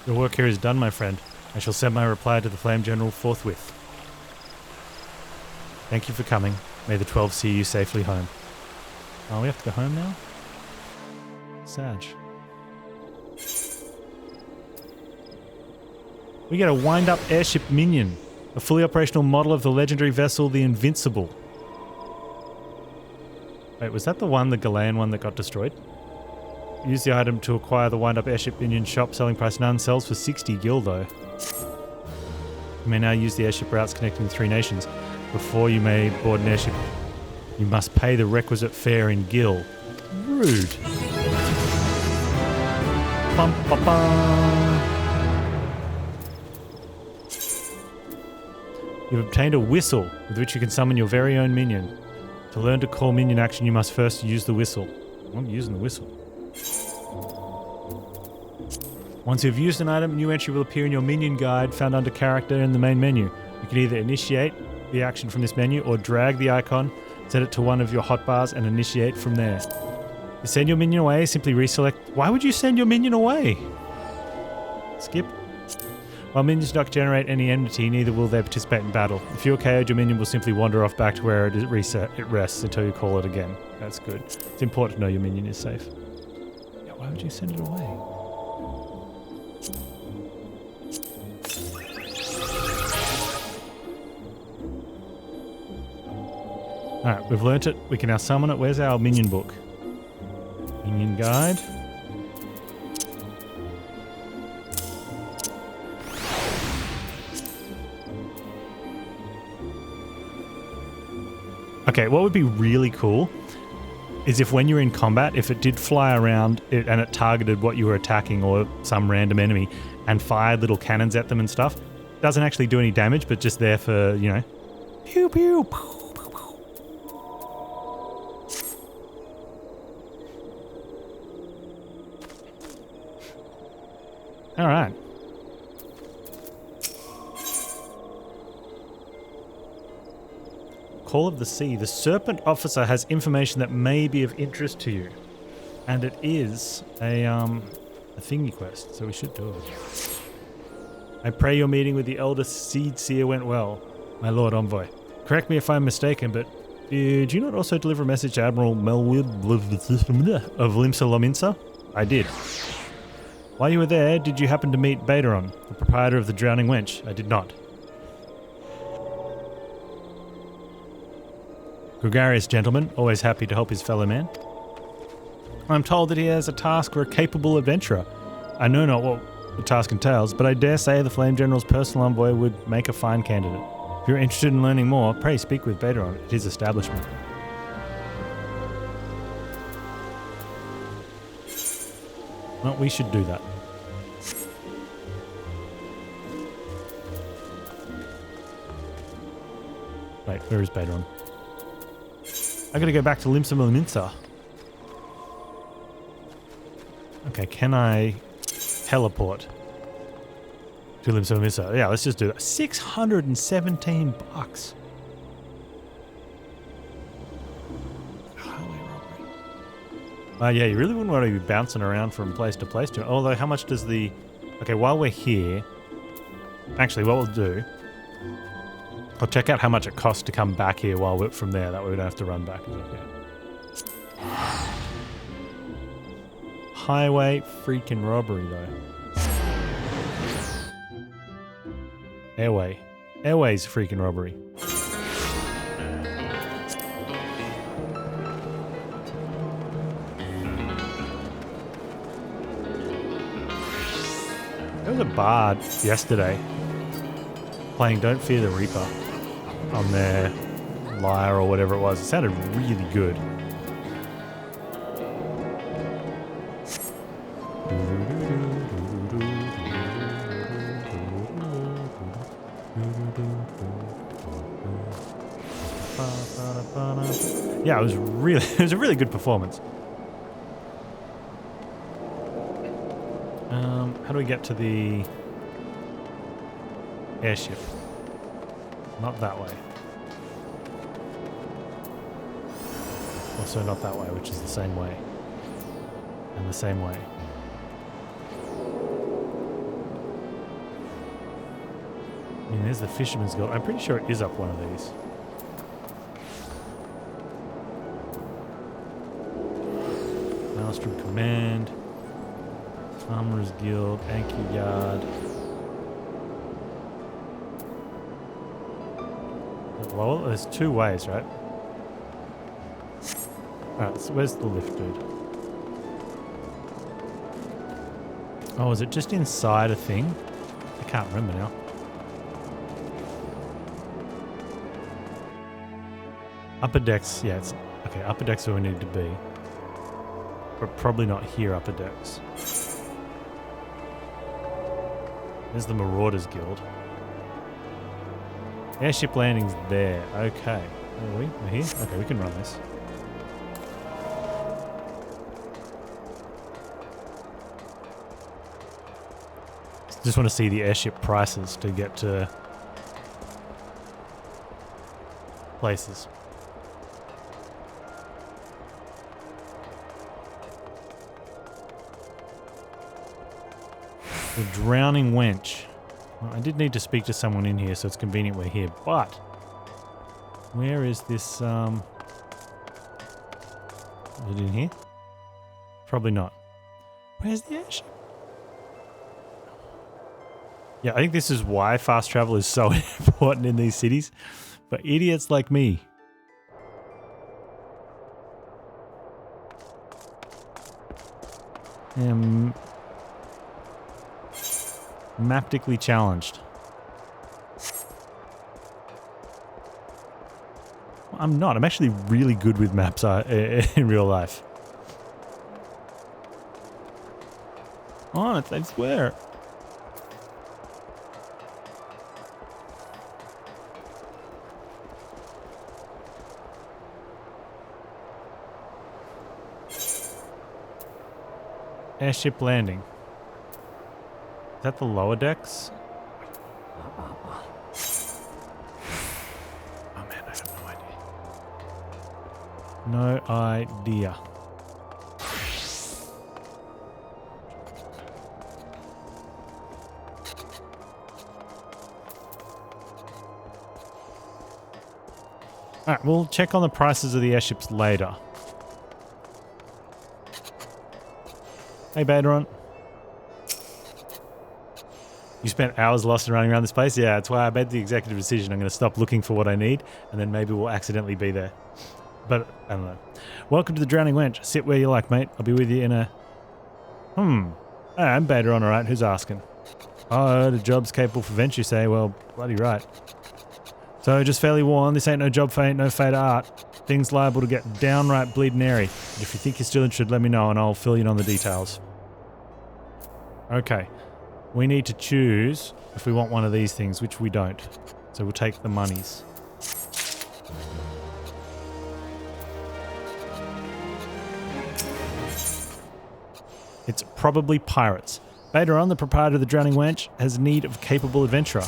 Your work here is done, my friend. I shall send my reply to the Flame General forthwith. Thank you for coming. May the 12 see you safely home. Oh, we have to go home now? Sag. We get a wind-up airship minion. A fully operational model of the legendary vessel, the Invincible. Wait, was that the Garlean one that got destroyed? Use the item to acquire the wind-up airship minion shop. Selling price none. Sells for 60 gil though. You may now use the airship routes connecting the three nations. Before you may board an airship, you must pay the requisite fare in gil. Rude. Bum, bum, bum. You've obtained a whistle with which you can summon your very own minion. To learn to call minion action, you must first use the whistle. I'm using the whistle. Once you've used an item, a new entry will appear in your minion guide found under character in the main menu. You can either initiate the action from this menu or drag the icon, set it to one of your hotbars and initiate from there. To send your minion away, simply reselect. Why would you send your minion away? Skip. While minions do not generate any enmity, neither will they participate in battle. If you're KO'd, your minion will simply wander off back to where it rests until you call it again. That's good. It's important to know your minion is safe. Yeah, why would you send it away? Alright, we've learnt it. We can now summon it. Where's our minion book? Minion guide. Okay, what would be really cool is if when you're in combat, if it did fly around and it targeted what you were attacking or some random enemy and fired little cannons at them and stuff. Doesn't actually do any damage, but just there for, you know, pew pew pew. All right. Call of the Sea. The Serpent Officer has information that may be of interest to you. And it is a thingy quest, so we should do it. I pray your meeting with the Elder Seed Seer went well, my Lord Envoy. Correct me if I'm mistaken, but did you not also deliver a message to Admiral Melwood of Limsa Lominsa? I did. While you were there, did you happen to meet Baderon, the proprietor of the Drowning Wench? I did not. Gregarious gentleman, always happy to help his fellow man. I'm told that he has a task for a capable adventurer. I know not what the task entails, but I dare say the Flame General's personal envoy would make a fine candidate. If you're interested in learning more, pray speak with Baderon at his establishment. Well, we should do that. Wait, where is Baderon? I gotta go back to Limsa. Okay, can I teleport to Limsa? Yeah, let's just do that. 617 bucks. Yeah, you really wouldn't want to be bouncing around from place to place. Although, how much does the... Okay, while we're here... Actually, what we'll do... I'll check out how much it costs to come back here while we're from there. That way we don't have to run back. Highway freaking robbery, though. Airway. Airway's freaking robbery. There was a bard yesterday playing Don't Fear the Reaper on their lyre or whatever it was. It sounded really good. Yeah, it was a really good performance. How do we get to the airship? Not that way. Also not that way, which is the same way. And the same way. I mean, there's the Fisherman's Guild. I'm pretty sure it is up one of these. Maelstrom Command. Armorer's Guild. Anchor Yard. Well, there's two ways, right? Alright, so where's the lift, dude? Oh, is it just inside a thing? I can't remember now. Upper decks, yeah, it's... Okay, upper decks where we need to be. But probably not here, upper decks. There's the Marauders Guild. Airship landing's there. Okay. Are we? We're here? Okay, we can run this. Just want to see the airship prices to get to places. The Drowning Wench. Well, I did need to speak to someone in here, so it's convenient we're here, but where is this, Is it in here? Probably not. Where's the airship? Yeah, I think this is why fast travel is so important in these cities, for idiots like me. Maptically challenged. Well, I'm not. I'm actually really good with maps in real life. Honest, I swear. Airship landing. Is that the lower decks? Oh man, I have no idea. No idea. Alright, we'll check on the prices of the airships later. Hey, Baderon. You spent hours lost and running around this place? Yeah, that's why I made the executive decision. I'm going to stop looking for what I need, and then maybe we'll accidentally be there. But, I don't know. Welcome to the Drowning Wench. Sit where you like, mate. I'll be with you in a... Hey, I'm Beta on, alright. Who's asking? Oh, the job's capable for venture, you say? Well, bloody right. So, just fairly warned, this ain't no job for ain't no fate of art. Things liable to get downright bleeding airy. If you think you're still interested, let me know and I'll fill you in on the details. Okay. We need to choose if we want one of these things, which we don't. So we'll take the monies. It's probably pirates. Baderon, the proprietor of the Drowning Wench, has need of a capable adventurer.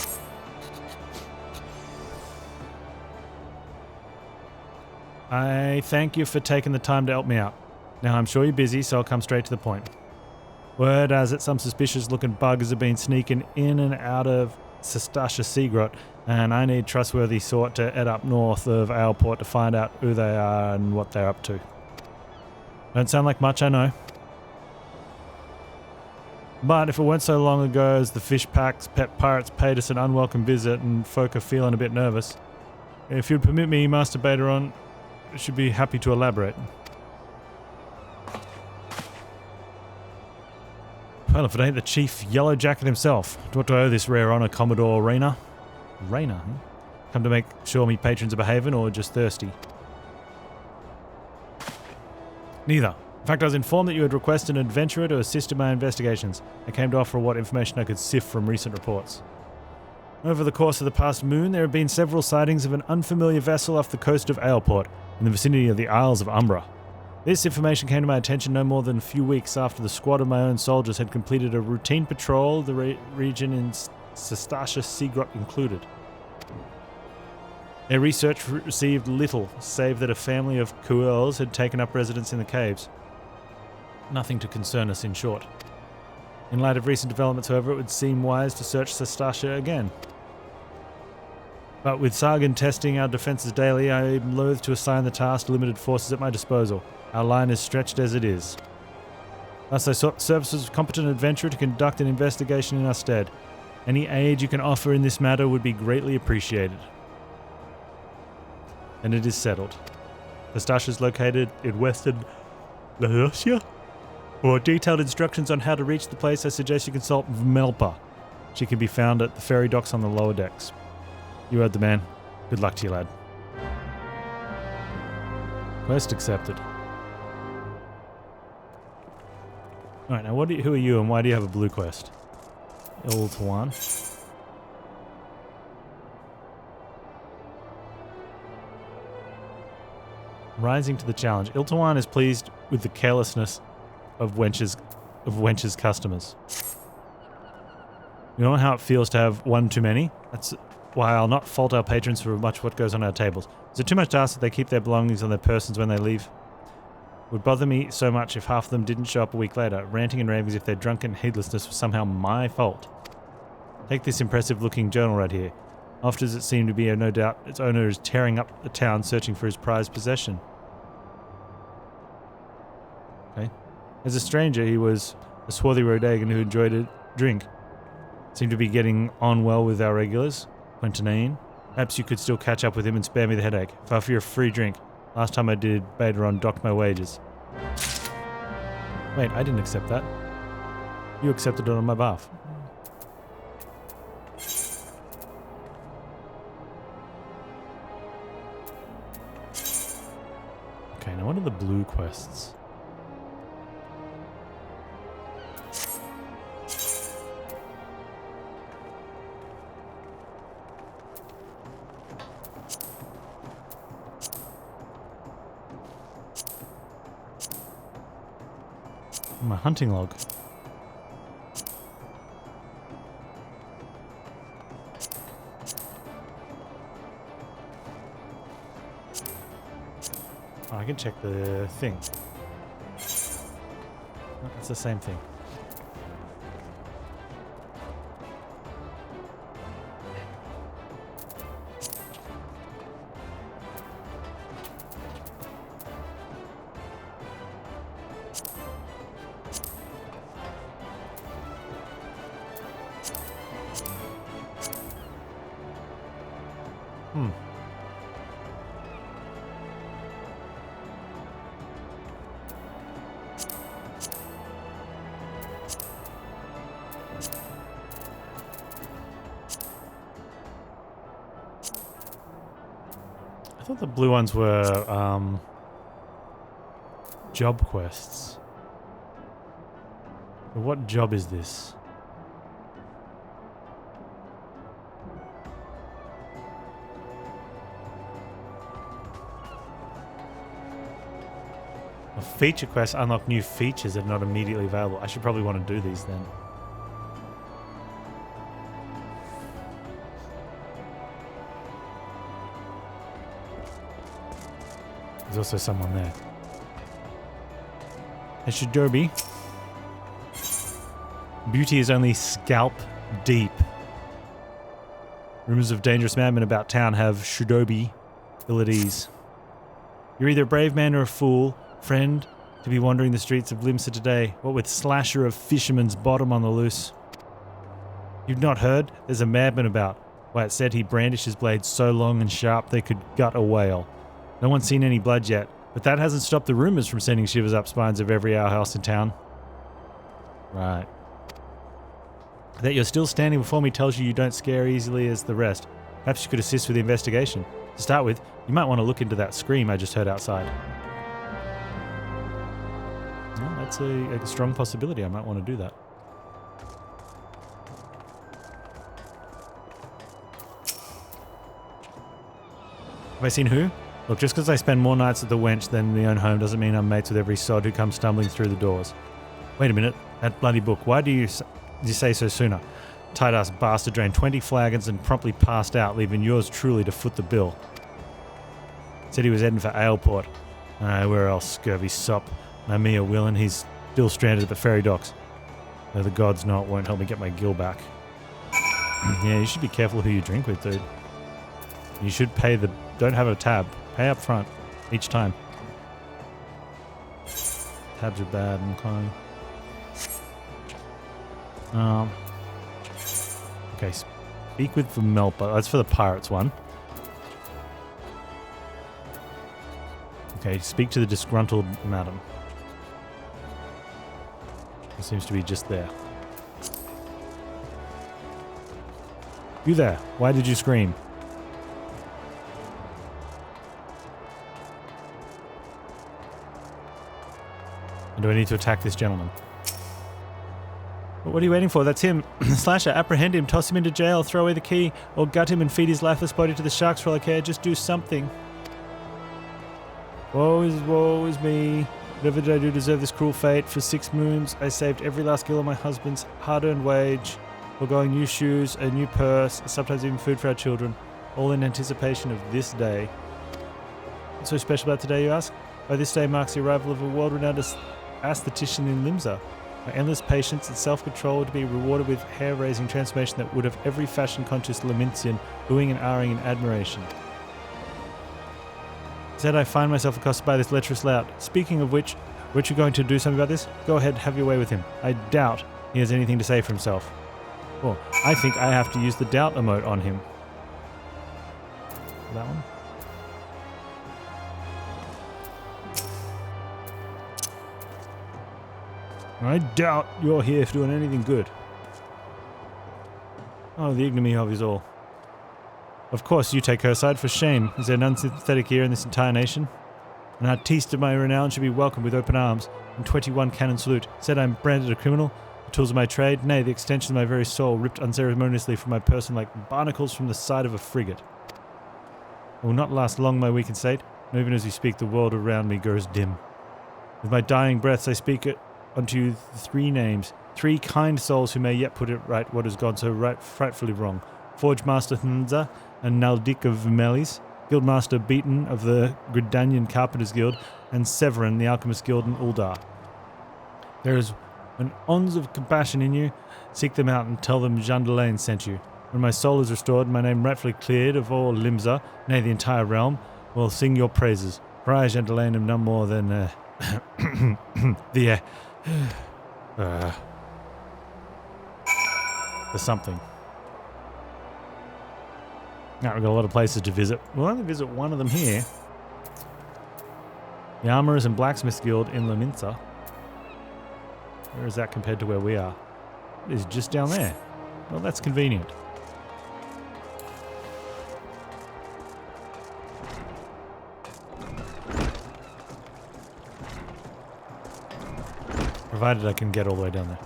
I thank you for taking the time to help me out. Now, I'm sure you're busy, so I'll come straight to the point. Word has it some suspicious-looking buggers have been sneaking in and out of Sestasha Seagrot, and I need trustworthy sort to head up north of Airport to find out who they are and what they're up to. Don't sound like much, I know. But if it weren't so long ago as the fish packs, pet pirates paid us an unwelcome visit and folk are feeling a bit nervous, if you'd permit me, Master Baderon, I should be happy to elaborate. Well, if it ain't the Chief Yellow Jacket himself, to what do I owe this rare honour, Commodore Rayner? Rayner, huh? Come to make sure me patrons are behaving or just thirsty? Neither. In fact, I was informed that you had requested an adventurer to assist in my investigations. I came to offer what information I could sift from recent reports. Over the course of the past moon, there have been several sightings of an unfamiliar vessel off the coast of Aleport, in the vicinity of the Isles of Umbra. This information came to my attention no more than a few weeks after the squad of my own soldiers had completed a routine patrol of the region in Sestasha Seagrot included. Their research received little, save that a family of Kuels had taken up residence in the caves. Nothing to concern us, in short. In light of recent developments, however, it would seem wise to search Sestasha again. But with Sargon testing our defences daily, I am loath to assign the task to limited forces at my disposal. Our line is stretched as it is. Thus I sought the services of a competent adventurer to conduct an investigation in our stead. Any aid you can offer in this matter would be greatly appreciated. And it is settled. Sestasha is located in western Eorzea. For detailed instructions on how to reach the place, I suggest you consult Melpa. She can be found at the ferry docks on the lower decks. You heard the man. Good luck to you, lad. Quest accepted. Alright, now who are you and why do you have a blue quest? Iltuan. Rising to the challenge. Iltuan is pleased with the carelessness of Wench's customers. You know how it feels to have one too many? That's why I'll not fault our patrons for much what goes on our tables. Is it too much to ask that they keep their belongings on their persons when they leave? It would bother me so much if half of them didn't show up a week later, ranting and raving as if their drunken heedlessness was somehow my fault. Take this impressive-looking journal right here. Oft as it seemed to be, no doubt its owner is tearing up the town searching for his prized possession. Okay. As a stranger, he was a swarthy Rodagan who enjoyed a drink. Seemed to be getting on well with our regulars. Quentinine. Perhaps you could still catch up with him and spare me the headache. If I offer you a free drink. Last time I did, Baderon docked my wages. Wait, I didn't accept that. You accepted it on my behalf. Okay, now what are the blue quests? My hunting log. Oh, I can check the thing. Oh, it's the same thing. thought the blue ones were job quests. But what job is this? A feature quest unlock new features that are not immediately available. I should probably want to do these then. There's also someone there. Shidobi. Beauty is only scalp deep. Rumors of dangerous madmen about town have Shidobi abilities. You're either a brave man or a fool, friend, to be wandering the streets of Limsa today, what with slasher of fisherman's bottom on the loose. You've not heard? There's a madman about. Why, it said he brandished his blade so long and sharp they could gut a whale. No one's seen any blood yet, but that hasn't stopped the rumors from sending shivers up spines of every house in town. Right. That you're still standing before me tells you don't scare easily as the rest. Perhaps you could assist with the investigation. To start with, you might want to look into that scream I just heard outside. Well, that's a strong possibility. I might want to do that. Have I seen who? Look, just because I spend more nights at the wench than my own home doesn't mean I'm mates with every sod who comes stumbling through the doors. Wait a minute. That bloody book. Why do you say so sooner? Tight-ass bastard drained 20 flagons and promptly passed out, leaving yours truly to foot the bill. Said he was heading for Aleport. Where else, scurvy sop? No me or Willen, he's still stranded at the ferry docks. Though the gods know it won't help me get my gill back. Yeah, you should be careful who you drink with, dude. You should pay the... Don't have a tab. Pay up front. Each time. Tabs are bad, okay. Okay, speak with the Melpa. That's for the pirates one. Okay, speak to the disgruntled madam. It seems to be just there. You there. Why did you scream? And do I need to attack this gentleman? What are you waiting for? That's him. Slasher, apprehend him, toss him into jail, throw away the key, or gut him and feed his lifeless body to the sharks for all I care. Just do something. Woe is me. Whatever did I do to deserve this cruel fate? For 6 moons, I saved every last gill of my husband's hard-earned wage, foregoing new shoes, a new purse, sometimes even food for our children, all in anticipation of this day. What's so special about today, you ask? Why, this day marks the arrival of a world-renowned aesthetician in Limsa. My endless patience and self-control to be rewarded with hair-raising transformation that would have every fashion-conscious Lamintian oohing and ahhing in admiration. Said I find myself accosted by this lecherous lout. Speaking of which, weren't you going to do something about this? Go ahead, have your way with him. I doubt he has anything to say for himself. Well, I think I have to use the doubt emote on him. That one? I doubt you're here for doing anything good. Oh, the ignominy of his all. Of course you take her side, for shame. Is there none sympathetic ear in this entire nation? An artiste of my renown should be welcomed with open arms and 21 cannon salute. Said I'm branded a criminal? The tools of my trade? Nay, the extension of my very soul, ripped unceremoniously from my person like barnacles from the side of a frigate. I will not last long my weakened state, and even as you speak the world around me grows dim. With my dying breaths I speak it unto you 3 names, 3 kind souls who may yet put it right what has gone so frightfully wrong. Forge Master Thnza and Naldik of Melis, Guildmaster Beaton of the Gridanian Carpenters Guild, and Severin, the Alchemist Guild in Uldar. There is an ounce of compassion in you. Seek them out and tell them Jean Delaine sent you. When my soul is restored, my name rightfully cleared of all Limsa, nay, the entire realm, will sing your praises. For I, Jean Delaine, am no more than the something. Now we've got a lot of places to visit. We'll only visit one of them here. The Armourers and Blacksmiths Guild in Laminsa. Where is that compared to where we are? It is just down there. Well, that's convenient. Provided I can get all the way down there.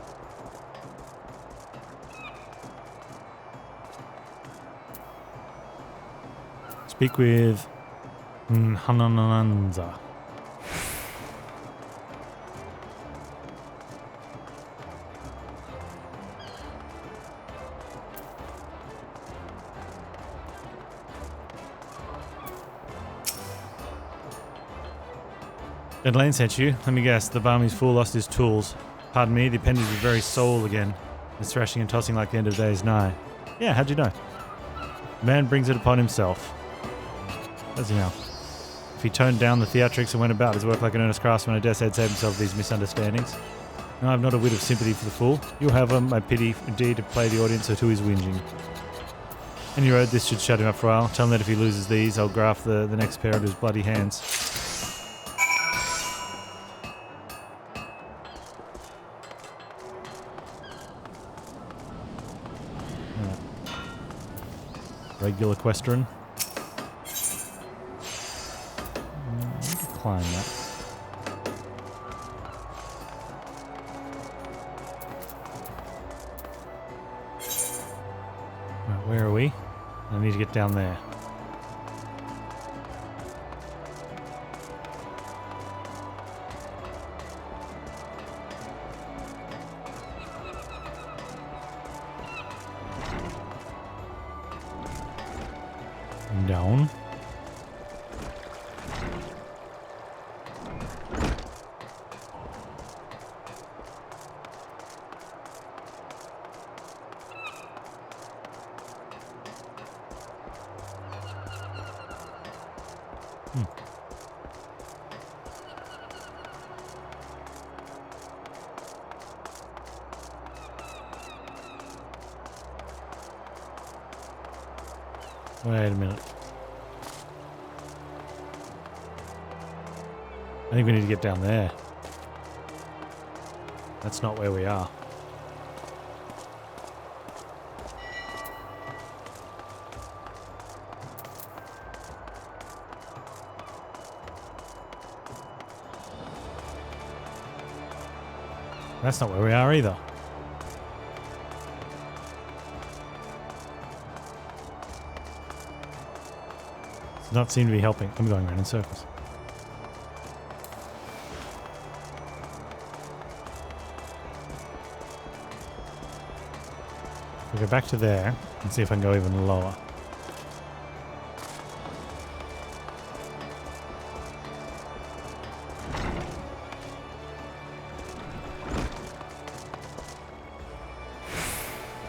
Speak with Hanananza. Elaine sent you. Let me guess, the Barmy's fool lost his tools. Pardon me, the appendage is very soul again. It's thrashing and tossing like the end of the day is nigh. Yeah, how'd you know? Man brings it upon himself. Does he now? If he toned down the theatrics and went about his work like an earnest craftsman, I dare say he'd save himself these misunderstandings. No, I've not a whit of sympathy for the fool. You'll have my pity indeed to play the audience at who is whinging. Any road, this should shut him up for a while. Tell him that if he loses these, I'll graft the next pair into his bloody hands. Regular Questron. Climb that. Right, where are we? I need to get down there. Down. Wait a minute. I think we need to get down there. That's not where we are. That's not where we are either. Does not seem to be helping. I'm going around in circles. We'll go back to there and see if I can go even lower.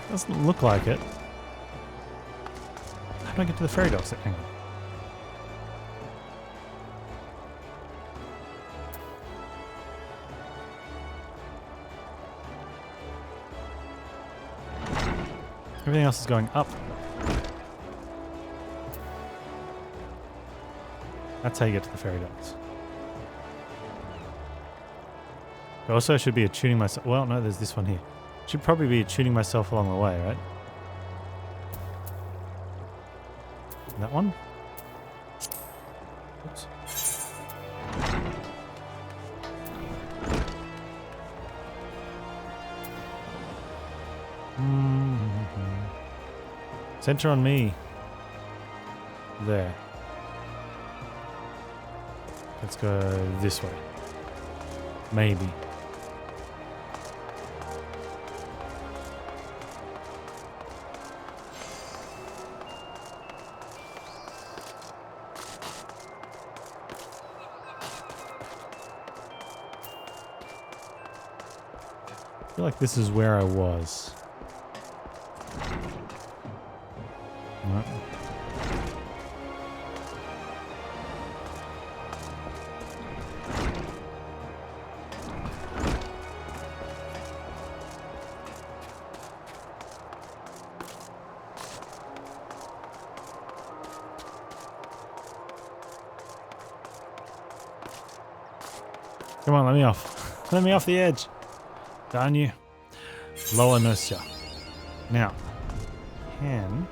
Doesn't look like it. How do I get to the ferry docks? Hang on. Everything else is going up. That's how you get to the ferry docks. Also, I should be attuning myself. Well, no, there's this one here. Should probably be attuning myself along the way, right? That one? Oops. Center on me. There. Let's go this way. Maybe. I feel like this is where I was. No. Come on, let me off. Let me off the edge. Darn you. Lower inertia. Now, can...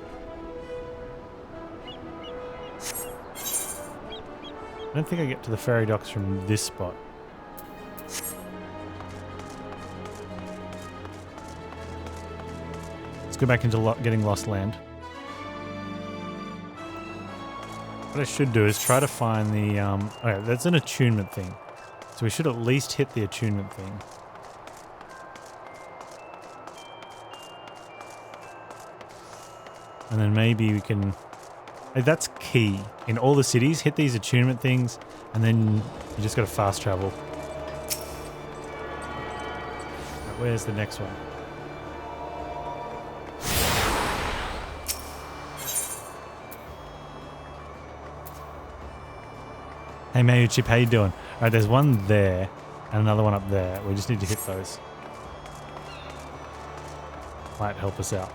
I don't think I get to the ferry docks from this spot. go back into getting Lost Land. What I should do is try to find the... okay, that's an attunement thing. So we should at least hit the attunement thing. And then maybe we can... that's key. In all the cities, hit these attunement things, and then you just got to fast travel. Right, where's the next one? Hey Mayuchip, how you doing? Alright, there's one there, and another one up there. We just need to hit those. Might help us out.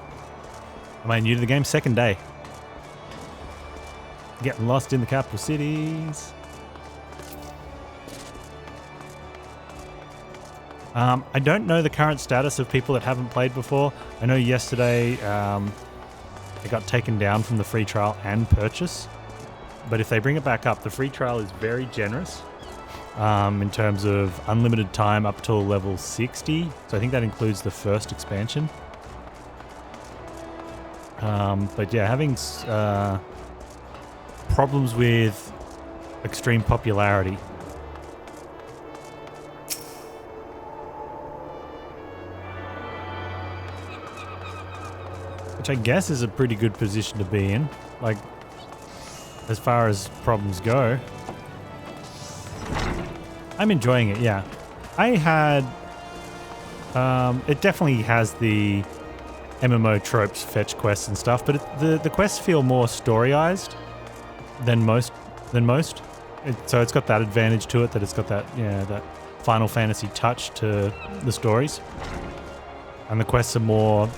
Am I new to the game? Second day. Getting lost in the capital cities. I don't know the current status of people that haven't played before. I know yesterday it got taken down from the free trial and purchase. But if they bring it back up, the free trial is very generous in terms of unlimited time up till level 60. So I think that includes the first expansion. But yeah, having problems with extreme popularity. Which I guess is a pretty good position to be in. Like, as far as problems go. I'm enjoying it, yeah. I had... it definitely has the MMO tropes, fetch quests and stuff, but the quests feel more story-ized than most. So it's got that advantage to it, that it's got that, that Final Fantasy touch to the stories. And the quests are more...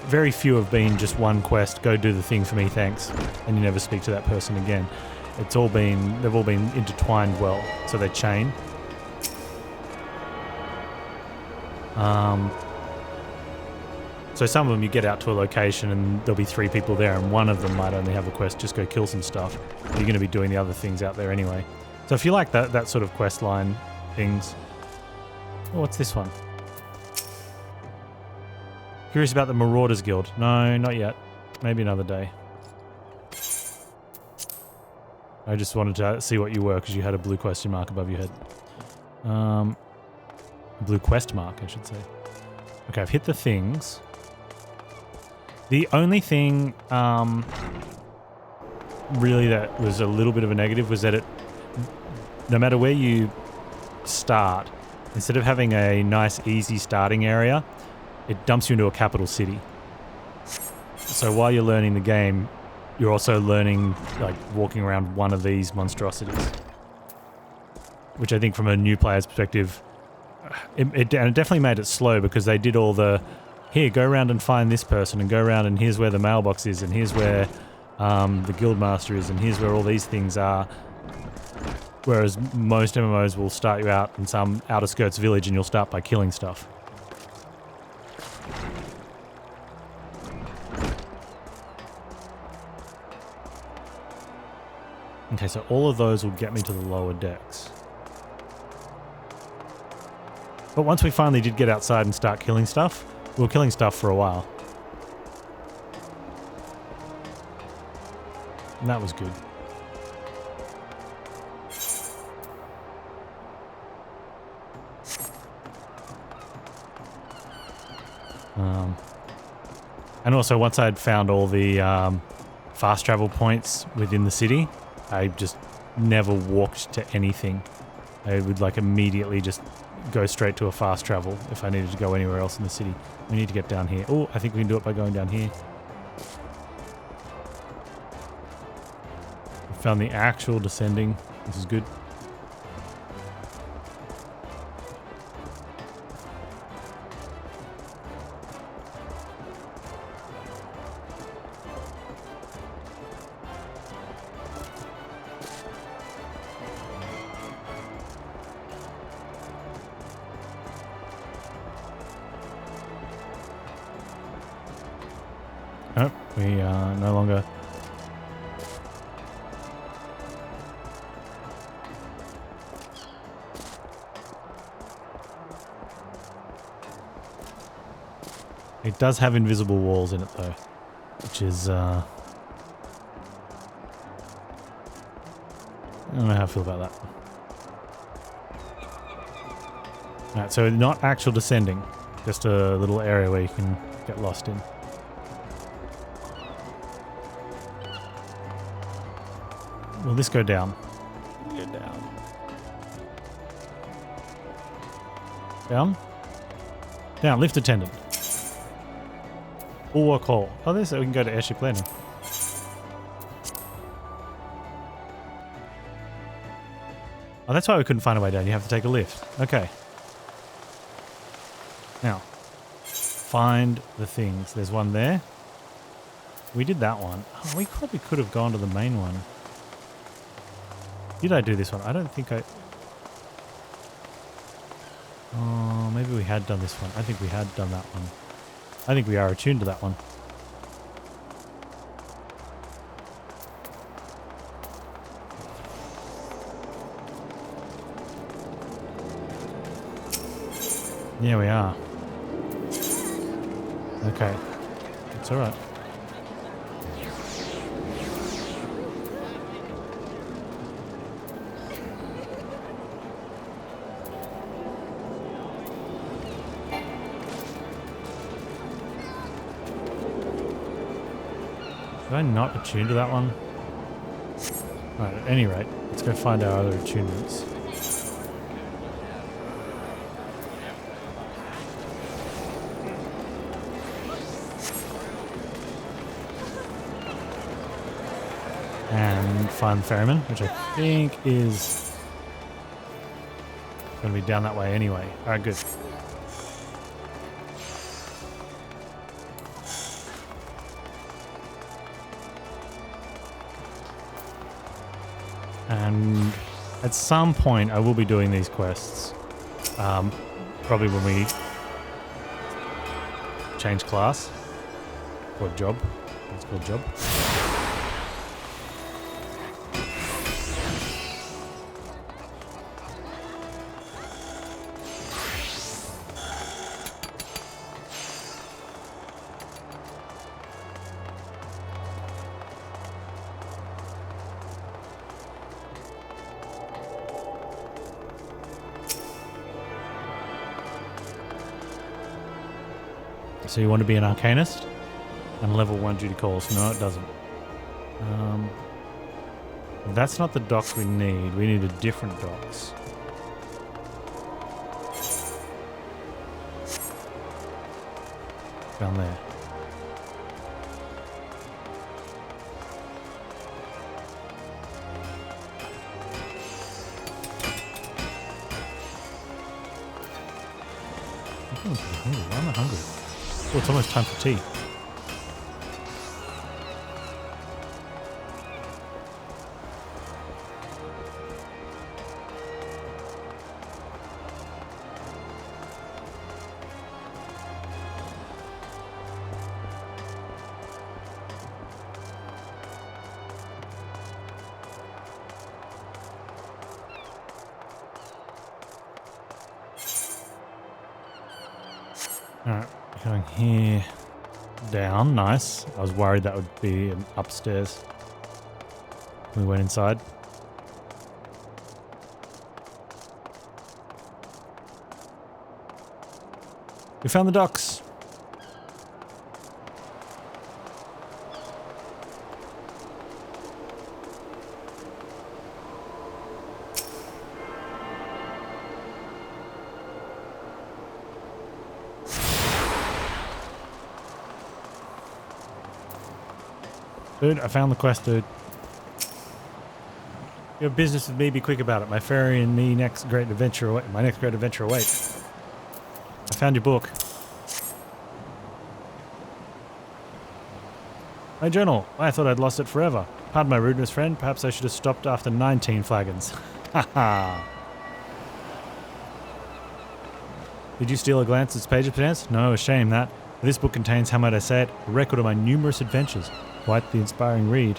Very few have been just one quest, go do the thing for me, thanks, and you never speak to that person again. They've all been intertwined well, so they chain. So some of them you get out to a location and there'll be 3 people there, and one of them might only have a quest, just go kill some stuff. You're going to be doing the other things out there anyway. So if you like that sort of quest line things... Oh, what's this one? Curious about the Marauders Guild. No, not yet. Maybe another day. I just wanted to see what you were because you had a blue question mark above your head. A blue quest mark, I should say. Okay, I've hit the things. The only thing really that was a little bit of a negative was that no matter where you start, instead of having a nice, easy starting area, it dumps you into a capital city. So while you're learning the game, you're also learning, like, walking around one of these monstrosities. Which I think from a new player's perspective, it definitely made it slow because they did all the, here, go around and find this person, and go around and here's where the mailbox is, and here's where the guildmaster is, and here's where all these things are. Whereas most MMOs will start you out in some outer skirts village and you'll start by killing stuff. Okay, so all of those will get me to the lower decks. But once we finally did get outside and start killing stuff, we were killing stuff for a while. And that was good. And also once I'd found all the fast travel points within the city, I just never walked to anything. I would like immediately just go straight to a fast travel if I needed to go anywhere else in the city. We need to get down here. Oh, I think we can do it by going down here. I found the actual descending. This is good. Oh, we are no longer... It does have invisible walls in it though, which is I don't know how I feel about that. Alright, so not actual descending, just a little area where you can get lost in. Will this go down? Go down. Down? Down, lift attendant. Bulwark Hall. Oh, there's so we can go to Airship Landing. Oh, that's why we couldn't find a way down. You have to take a lift. Okay. Now, find the things. There's one there. We did that one. Oh, we probably could have gone to the main one. Did I do this one? I don't think I... Oh, maybe we had done this one. I think we had done that one. I think we are attuned to that one. Yeah, we are. Okay. It's alright. Did I not attune to that one? Alright, at any rate, let's go find our other attunements. And find the ferryman, which I think is going to be down that way anyway. Alright, good. And at some point I will be doing these quests. Probably when we change class. Or job. It's called job. So you want to be an arcanist? And level 1 duty calls. No, it doesn't. That's not the dock we need. We need a different docks. Down there. I'm hungry. Why am I hungry? Oh, it's almost time for tea. Alright, going here, down, nice. I was worried that would be upstairs. We went inside. We found the docks. Dude, I found the quest, dude. You have business with me, be quick about it. My ferry and me next great adventure await. My next great adventure awaits. I found your book. My journal. I thought I'd lost it forever. Pardon my rudeness, friend. Perhaps I should have stopped after 19 flagons. Haha. Did you steal a glance at its pages, Panz? No, a shame that. This book contains, how might I say it, a record of my numerous adventures. Quite the inspiring read.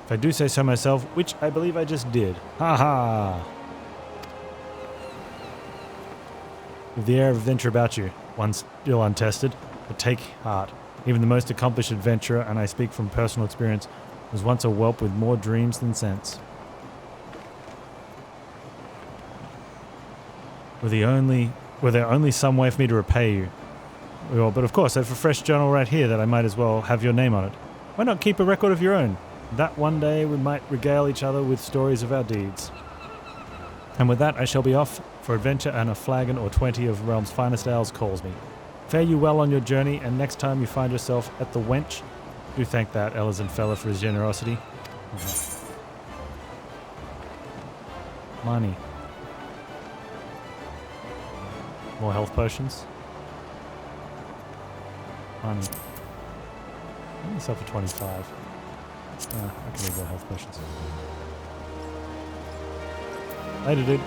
If I do say so myself, which I believe I just did. Ha ha! With the air of adventure about you. one still untested, but take heart. Even the most accomplished adventurer, and I speak from personal experience, was once a whelp with more dreams than sense. Were there only some way for me to repay you? Well, but of course, I have a fresh journal right here that I might as well have your name on it. Why not keep a record of your own? That one day we might regale each other with stories of our deeds. And with that, I shall be off for adventure, and a flagon or 20 of Realm's finest ales calls me. Fare you well on your journey, and next time you find yourself at the Wench, do thank that Elezen fella for his generosity. Money. More health potions. Money. Get myself a 25. I can need more health potions. Later, dude.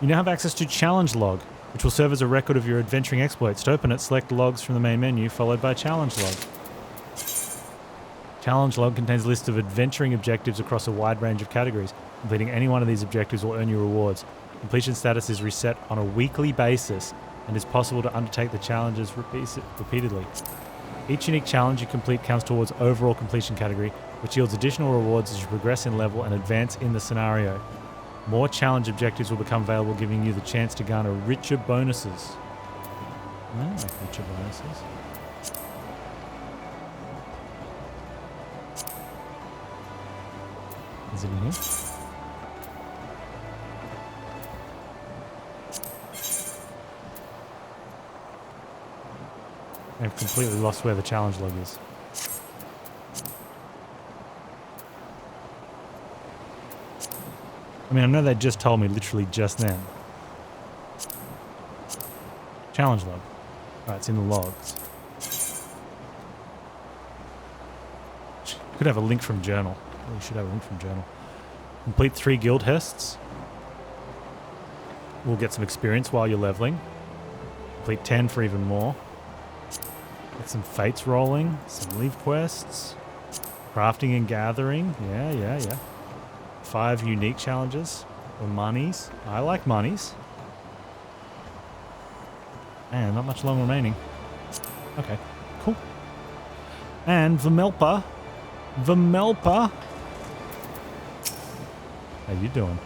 You now have access to Challenge Log, which will serve as a record of your adventuring exploits. To open it, select Logs from the main menu, followed by Challenge Log. Challenge Log contains a list of adventuring objectives across a wide range of categories. Completing any one of these objectives will earn you rewards. Completion status is reset on a weekly basis and is possible to undertake the challenges repeatedly. Each unique challenge you complete counts towards overall completion category, which yields additional rewards as you progress in level and advance in the scenario. More challenge objectives will become available, giving you the chance to garner richer bonuses. I like richer bonuses. Is it in here? I've completely lost where the challenge log is. I mean, I know they just told me literally just then. Challenge log. Right, it's in the logs. Could have a link from journal. We should have a link from journal. Complete 3 guild hests. We'll get some experience while you're leveling. Complete 10 for even more. Get some fates rolling. Some leave quests. Crafting and gathering. Yeah. 5 unique challenges. Or monies. I like monies. And not much long remaining. Okay, cool. And Vamelpa. How you doing?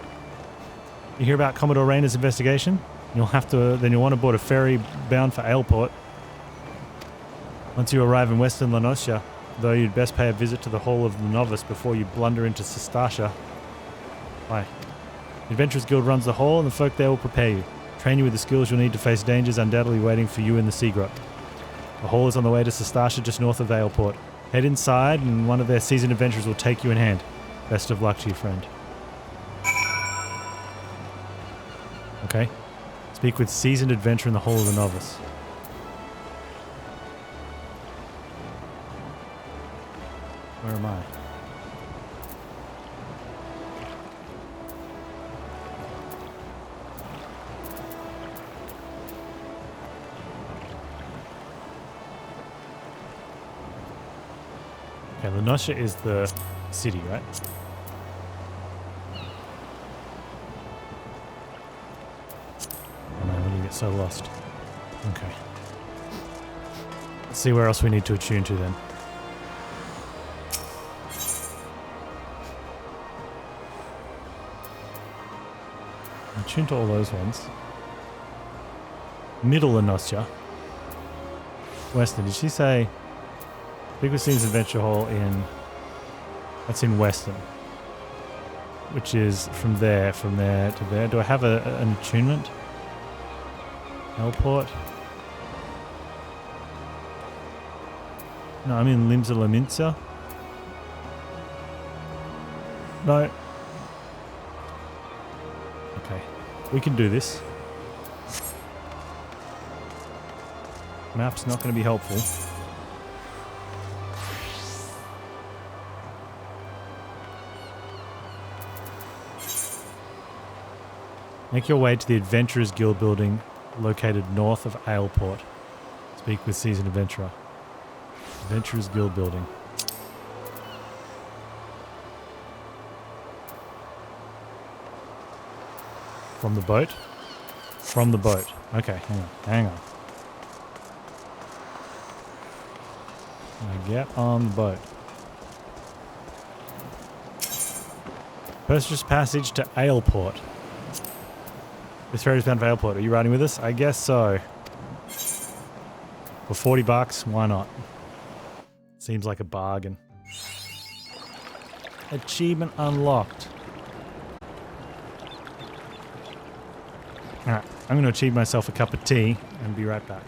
You hear about Commodore Rayner's investigation? Then you'll want to board a ferry bound for Aleport. Once you arrive in Western Lanosia, though, you'd best pay a visit to the Hall of the Novice before you blunder into Sestasha. Why? The Adventurers Guild runs the hall, and the folk there will prepare you. Train you with the skills you'll need to face dangers undoubtedly waiting for you in the Sea Grot. The hall is on the way to Sestasha, just north of Aleport. Head inside, and one of their seasoned adventurers will take you in hand. Best of luck to you, friend. Okay. Speak with seasoned adventurer in the Hall of the Novice. Where am I? Okay, Lanosia is the city, right? Oh man, when do you get so lost? Okay. Let's see where else we need to attune to then. Attune to all those ones. Middle Lanosia. Western, did she say... Big Scenes Adventure Hall in... That's in Western. Which is from there to there. Do I have an attunement? Airport? No, I'm in Limsa Laminsa. No. Okay. We can do this. Map's not going to be helpful. Make your way to the Adventurers Guild building located north of Aleport. Speak with seasoned adventurer. Adventurers Guild building. From the boat? From the boat. Okay, hang on. I get on the boat. Purchase passage to Aleport. This ferry is bound for Aleport. Are you riding with us? I guess so. For 40 bucks, why not? Seems like a bargain. Achievement unlocked. Alright, I'm going to achieve myself a cup of tea and be right back.